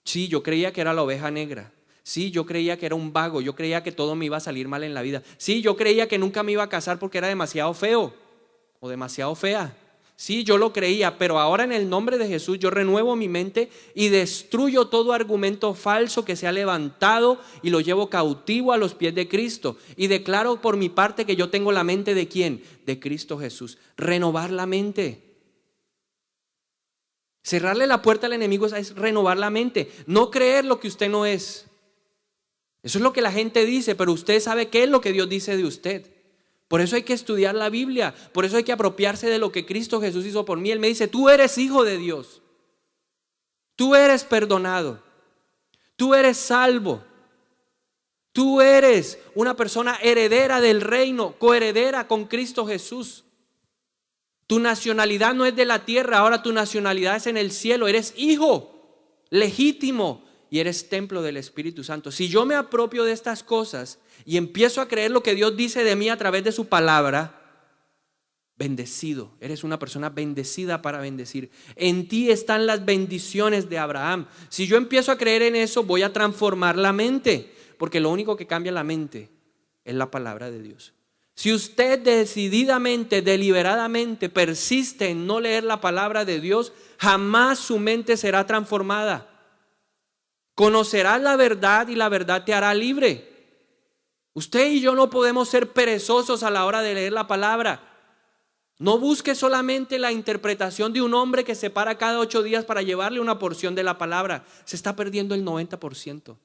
Sí, yo creía que era la oveja negra. Sí, yo creía que era un vago. Yo creía que todo me iba a salir mal en la vida. Sí, yo creía que nunca me iba a casar porque era demasiado feo o demasiado fea. Sí, yo lo creía, pero ahora en el nombre de Jesús yo renuevo mi mente y destruyo todo argumento falso que se ha levantado y lo llevo cautivo a los pies de Cristo. Y declaro por mi parte que yo tengo la mente ¿de quién? De Cristo Jesús. Renovar la mente. Cerrarle la puerta al enemigo es renovar la mente. No creer lo que usted no es. Eso es lo que la gente dice, pero usted sabe qué es lo que Dios dice de usted. Por eso hay que estudiar la Biblia. Por eso hay que apropiarse de lo que Cristo Jesús hizo por mí. Él me dice, tú eres hijo de Dios. Tú eres perdonado. Tú eres salvo. Tú eres una persona heredera del reino, coheredera con Cristo Jesús. Tu nacionalidad no es de la tierra, ahora tu nacionalidad es en el cielo. Eres hijo legítimo y eres templo del Espíritu Santo. Si yo me apropio de estas cosas y empiezo a creer lo que Dios dice de mí a través de su palabra, bendecido, eres una persona bendecida para bendecir. En ti están las bendiciones de Abraham. Si yo empiezo a creer en eso, voy a transformar la mente, porque lo único que cambia la mente es la palabra de Dios. Si usted decididamente, deliberadamente persiste en no leer la palabra de Dios, jamás su mente será transformada. Conocerás la verdad y la verdad te hará libre. Usted y yo no podemos ser perezosos a la hora de leer la palabra. No busque solamente la interpretación de un hombre que se para cada 8 días para llevarle una porción de la palabra. Se está perdiendo el 90%.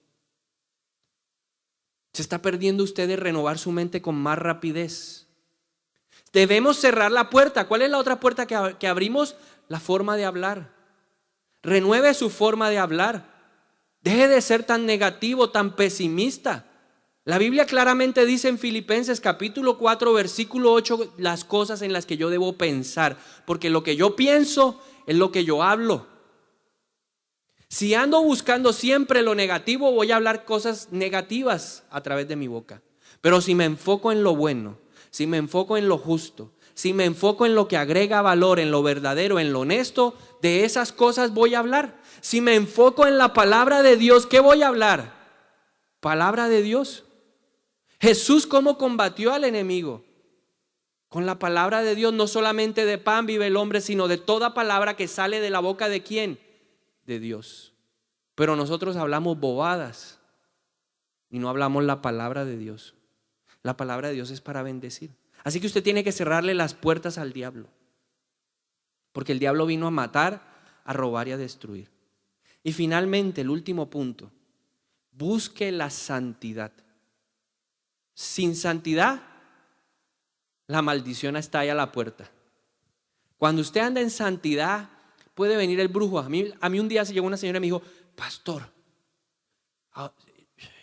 Se está perdiendo usted de renovar su mente con más rapidez. Debemos cerrar la puerta. ¿Cuál es la otra puerta que abrimos? La forma de hablar. Renueve su forma de hablar. Deje de ser tan negativo, tan pesimista. La Biblia claramente dice en Filipenses capítulo 4 versículo 8 las cosas en las que yo debo pensar, porque lo que yo pienso es lo que yo hablo. Si ando buscando siempre lo negativo, voy a hablar cosas negativas a través de mi boca. Pero si me enfoco en lo bueno, si me enfoco en lo justo, si me enfoco en lo que agrega valor, en lo verdadero, en lo honesto, de esas cosas voy a hablar. Si me enfoco en la palabra de Dios, ¿qué voy a hablar? Palabra de Dios. Jesús, ¿cómo combatió al enemigo? Con la palabra de Dios. No solamente de pan vive el hombre, sino de toda palabra que sale de la boca de ¿quién? De Dios. Pero nosotros hablamos bobadas y no hablamos la palabra de Dios. La palabra de Dios es para bendecir. Así que usted tiene que cerrarle las puertas al diablo. Porque el diablo vino a matar, a robar y a destruir. Y finalmente, el último punto. Busque la santidad. Sin santidad, la maldición está ahí a la puerta. Cuando usted anda en santidad, puede venir el brujo. A mí un día se llegó una señora y me dijo: pastor.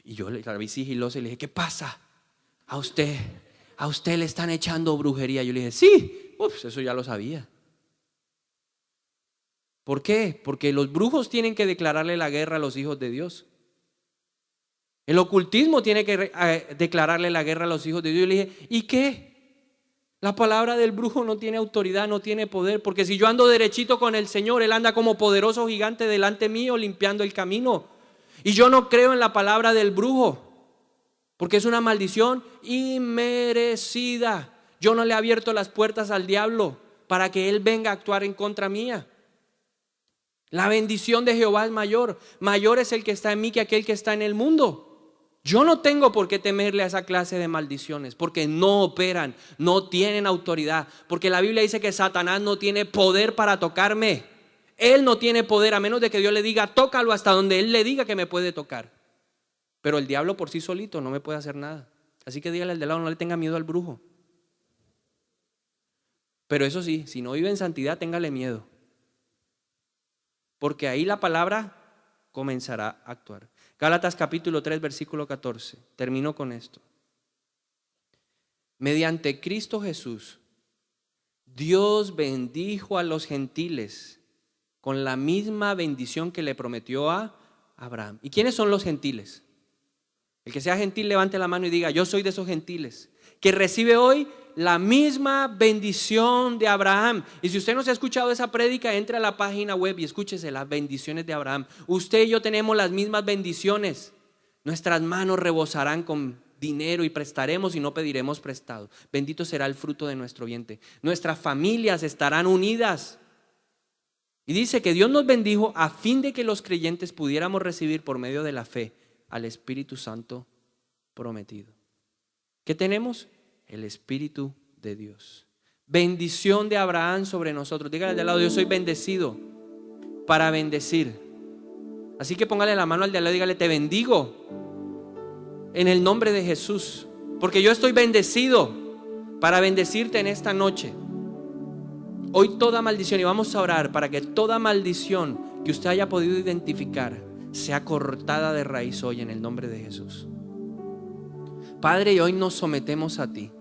Y yo la vi sigilosa y le dije: ¿qué pasa? A usted le están echando brujería. Yo le dije: sí, eso ya lo sabía. ¿Por qué? Porque los brujos tienen que declararle la guerra a los hijos de Dios. El ocultismo tiene que declararle la guerra a los hijos de Dios. Yo le dije: ¿y qué? La palabra del brujo no tiene autoridad, no tiene poder. Porque si yo ando derechito con el Señor, Él anda como poderoso gigante delante mío, limpiando el camino. Y yo no creo en la palabra del brujo, porque es una maldición inmerecida. Yo no le he abierto las puertas al diablo para que él venga a actuar en contra mía. La bendición de Jehová es mayor. Mayor es el que está en mí que aquel que está en el mundo. Yo no tengo por qué temerle a esa clase de maldiciones, porque no operan, no tienen autoridad. Porque la Biblia dice que Satanás no tiene poder para tocarme. Él no tiene poder a menos de que Dios le diga: tócalo, hasta donde Él le diga que me puede tocar. Pero el diablo por sí solito no me puede hacer nada. Así que dígale al de lado: no le tenga miedo al brujo. Pero eso sí, si no vive en santidad, téngale miedo. Porque ahí la palabra comenzará a actuar. Gálatas capítulo 3, versículo 14. Termino con esto. Mediante Cristo Jesús, Dios bendijo a los gentiles con la misma bendición que le prometió a Abraham. ¿Y quiénes son los gentiles? El que sea gentil levante la mano y diga: yo soy de esos gentiles, que recibe hoy la misma bendición de Abraham. Y si usted no se ha escuchado esa prédica, entre a la página web y escúchese las bendiciones de Abraham. Usted y yo tenemos las mismas bendiciones. Nuestras manos rebosarán con dinero y prestaremos y no pediremos prestado. Bendito será el fruto de nuestro vientre. Nuestras familias estarán unidas. Y dice que Dios nos bendijo a fin de que los creyentes pudiéramos recibir por medio de la fe al Espíritu Santo prometido. ¿Qué tenemos? El Espíritu de Dios. Bendición de Abraham sobre nosotros. Dígale de al lado: yo soy bendecido para bendecir. Así que póngale la mano al de al lado y dígale: te bendigo en el nombre de Jesús, porque yo estoy bendecido para bendecirte en esta noche. Hoy toda maldición, y vamos a orar para que toda maldición que usted haya podido identificar sea cortada de raíz hoy en el nombre de Jesús. Padre, y hoy nos sometemos a ti.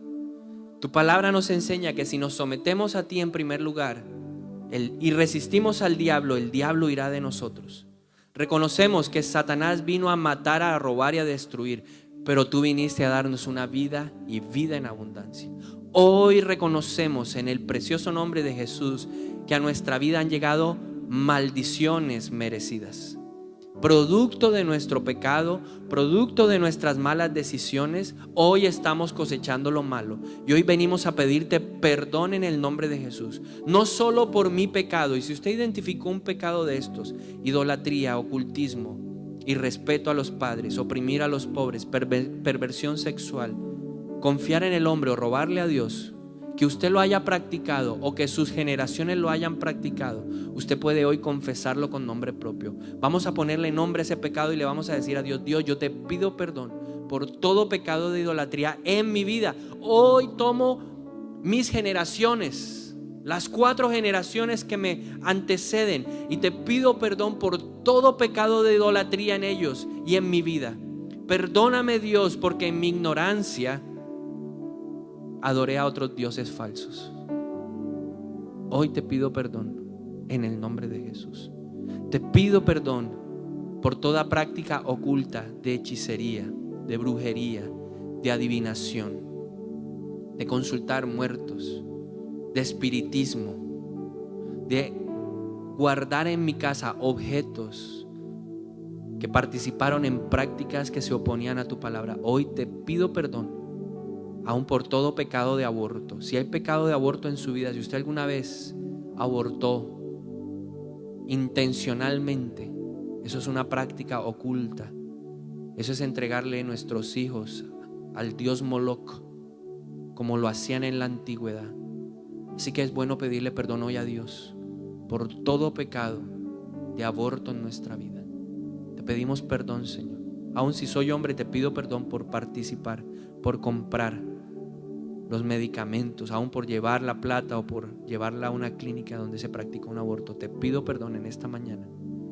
Tu palabra nos enseña que si nos sometemos a ti en primer lugar y resistimos al diablo, el diablo irá de nosotros. Reconocemos que Satanás vino a matar, a robar y a destruir, pero tú viniste a darnos una vida y vida en abundancia. Hoy reconocemos en el precioso nombre de Jesús que a nuestra vida han llegado maldiciones merecidas. Producto de nuestro pecado, producto de nuestras malas decisiones, hoy estamos cosechando lo malo. Y hoy venimos a pedirte perdón en el nombre de Jesús. No solo por mi pecado, y si usted identificó un pecado de estos: idolatría, ocultismo, irrespeto a los padres, oprimir a los pobres, perversión sexual, confiar en el hombre o robarle a Dios, que usted lo haya practicado o que sus generaciones lo hayan practicado, usted puede hoy confesarlo con nombre propio. Vamos a ponerle nombre a ese pecado y le vamos a decir a Dios: Dios, yo te pido perdón por todo pecado de idolatría en mi vida. Hoy tomo mis generaciones, las 4 generaciones que me anteceden, y te pido perdón por todo pecado de idolatría en ellos y en mi vida. Perdóname, Dios, porque en mi ignorancia adoré a otros dioses falsos. Hoy te pido perdón en el nombre de Jesús. Te pido perdón por toda práctica oculta de hechicería, de brujería, de adivinación, de consultar muertos, de espiritismo, de guardar en mi casa objetos que participaron en prácticas que se oponían a tu palabra. Hoy te pido perdón aún por todo pecado de aborto. Si hay pecado de aborto en su vida, si usted alguna vez abortó intencionalmente, eso es una práctica oculta. Eso es entregarle nuestros hijos al dios Moloch, como lo hacían en la antigüedad. Así que es bueno pedirle perdón hoy a Dios por todo pecado de aborto en nuestra vida. Te pedimos perdón, Señor. Aun si soy hombre, te pido perdón por participar, por comprar los medicamentos, aun por llevar la plata o por llevarla a una clínica donde se practica un aborto. Te pido perdón en esta mañana,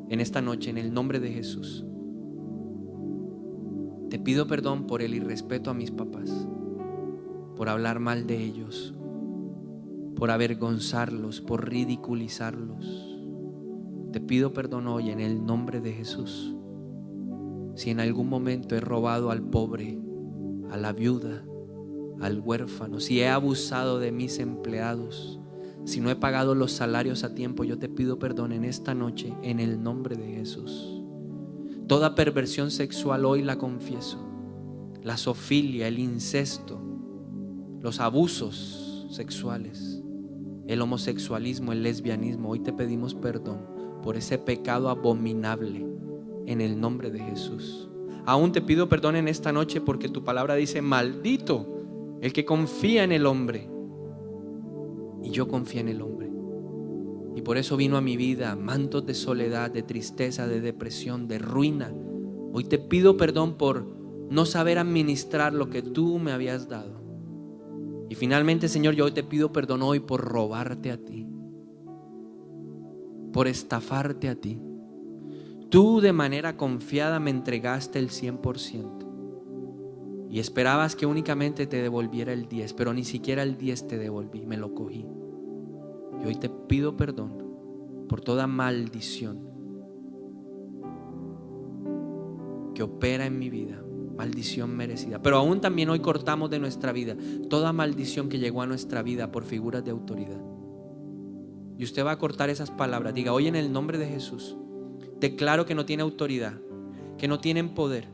en esta noche, en el nombre de Jesús. Te pido perdón por el irrespeto a mis papás, por hablar mal de ellos, por avergonzarlos, por ridiculizarlos. Te pido perdón hoy en el nombre de Jesús. Si en algún momento he robado al pobre, a la viuda, al huérfano, si he abusado de mis empleados, si no he pagado los salarios a tiempo, yo te pido perdón en esta noche en el nombre de Jesús. Toda perversión sexual hoy la confieso. La zoofilia, el incesto, los abusos sexuales, el homosexualismo, el lesbianismo, hoy te pedimos perdón por ese pecado abominable en el nombre de Jesús. Aún te pido perdón en esta noche porque tu palabra dice: maldito el que confía en el hombre. Y yo confío en el hombre, y por eso vino a mi vida mantos de soledad, de tristeza, de depresión, de ruina. Hoy te pido perdón por no saber administrar lo que tú me habías dado. Y finalmente, Señor, yo hoy te pido perdón hoy por robarte a ti, por estafarte a ti. Tú de manera confiada me entregaste el 100% y esperabas que únicamente te devolviera el 10%, pero ni siquiera el 10% te devolví, me lo cogí. Y hoy te pido perdón por toda maldición que opera en mi vida, maldición merecida. Pero aún también hoy cortamos de nuestra vida toda maldición que llegó a nuestra vida por figuras de autoridad. Y usted va a cortar esas palabras. Diga: hoy en el nombre de Jesús declaro que no tiene autoridad, que no tienen poder.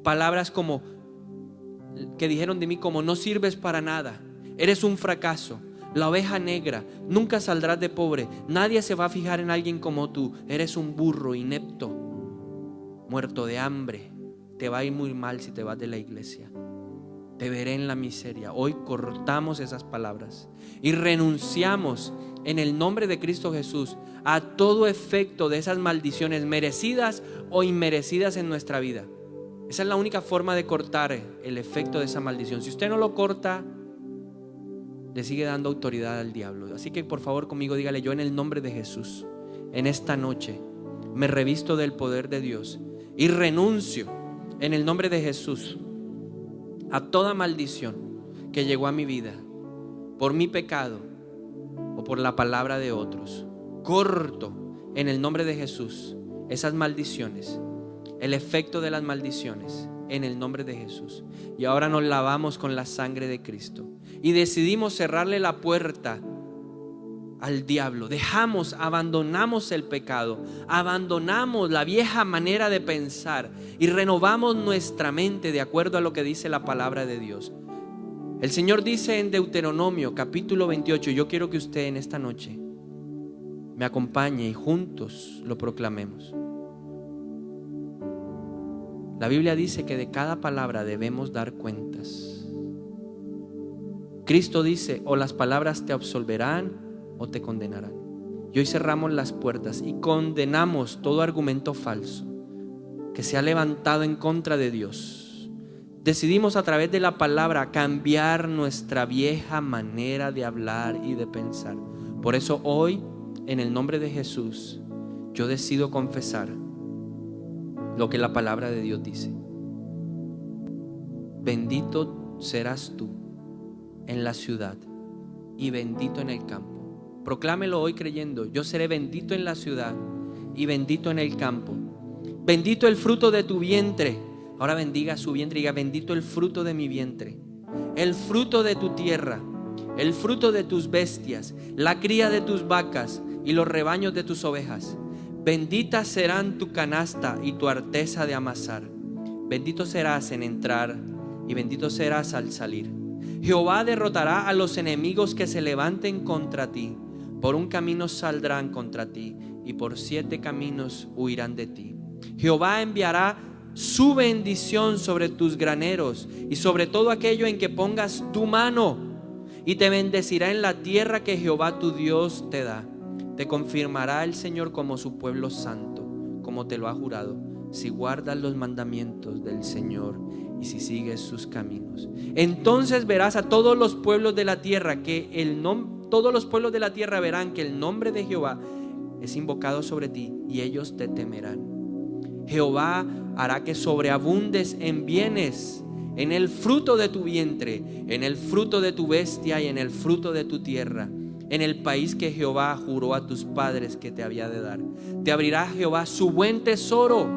Palabras como que dijeron de mí como: no sirves para nada, eres un fracaso, la oveja negra, nunca saldrás de pobre, nadie se va a fijar en alguien como tú, eres un burro inepto, muerto de hambre, te va a ir muy mal si te vas de la iglesia, te veré en la miseria. Hoy cortamos esas palabras y renunciamos en el nombre de Cristo Jesús a todo efecto de esas maldiciones merecidas o inmerecidas en nuestra vida. Esa es la única forma de cortar el efecto de esa maldición. Si usted no lo corta, le sigue dando autoridad al diablo. Así que por favor conmigo dígale: yo en el nombre de Jesús, en esta noche me revisto del poder de Dios y renuncio en el nombre de Jesús a toda maldición que llegó a mi vida por mi pecado o por la palabra de otros. Corto en el nombre de Jesús esas maldiciones, el efecto de las maldiciones en el nombre de Jesús. Y ahora nos lavamos con la sangre de Cristo y decidimos cerrarle la puerta al diablo. Abandonamos el pecado, abandonamos la vieja manera de pensar y renovamos nuestra mente de acuerdo a lo que dice la palabra de Dios. El Señor dice en Deuteronomio capítulo 28, yo quiero que usted en esta noche me acompañe y juntos lo proclamemos. La Biblia dice que de cada palabra debemos dar cuentas. Cristo dice: o las palabras te absolverán o te condenarán. Y hoy cerramos las puertas y condenamos todo argumento falso que se ha levantado en contra de Dios. Decidimos a través de la palabra cambiar nuestra vieja manera de hablar y de pensar. Por eso hoy, en el nombre de Jesús, yo decido confesar lo que la palabra de Dios dice. Bendito serás tú en la ciudad y bendito en el campo. Proclámelo hoy creyendo: yo seré bendito en la ciudad y bendito en el campo. Bendito el fruto de tu vientre. Ahora bendiga su vientre y diga: bendito el fruto de mi vientre, el fruto de tu tierra, el fruto de tus bestias, la cría de tus vacas y los rebaños de tus ovejas. Benditas serán tu canasta y tu arteza de amasar. Bendito serás en entrar y bendito serás al salir. Jehová derrotará a los enemigos que se levanten contra ti. Por un camino saldrán contra ti y por 7 caminos huirán de ti. Jehová enviará su bendición sobre tus graneros y sobre todo aquello en que pongas tu mano, y te bendecirá en la tierra que Jehová tu Dios te da. Te confirmará el Señor como su pueblo santo, como te lo ha jurado, si guardas los mandamientos del Señor y si sigues sus caminos. Entonces verás a todos los pueblos de la tierra todos los pueblos de la tierra verán que el nombre de Jehová es invocado sobre ti, y ellos te temerán. Jehová hará que sobreabundes en bienes, en el fruto de tu vientre, en el fruto de tu bestia y en el fruto de tu tierra, en el país que Jehová juró a tus padres que te había de dar. Te abrirá Jehová su buen tesoro,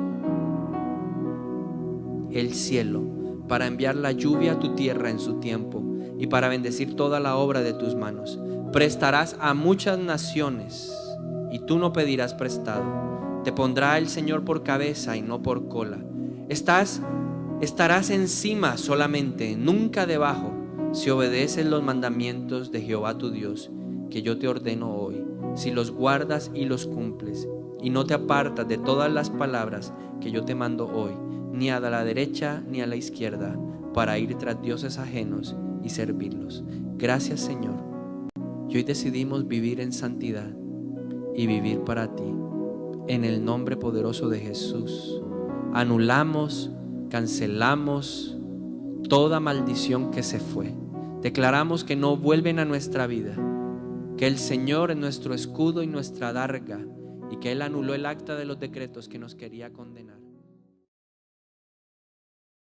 el cielo, para enviar la lluvia a tu tierra en su tiempo y para bendecir toda la obra de tus manos. Prestarás a muchas naciones y tú no pedirás prestado. Te pondrá el Señor por cabeza y no por cola. Estarás encima solamente, nunca debajo, si obedeces los mandamientos de Jehová tu Dios, que yo te ordeno hoy, si los guardas y los cumples, y no te apartas de todas las palabras que yo te mando hoy, ni a la derecha ni a la izquierda, para ir tras dioses ajenos y servirlos. Gracias, Señor. Y hoy decidimos vivir en santidad y vivir para ti. En el nombre poderoso de Jesús, anulamos, cancelamos toda maldición que se fue. Declaramos que no vuelven a nuestra vida, que el Señor es nuestro escudo y nuestra adarga, y que Él anuló el acta de los decretos que nos quería condenar.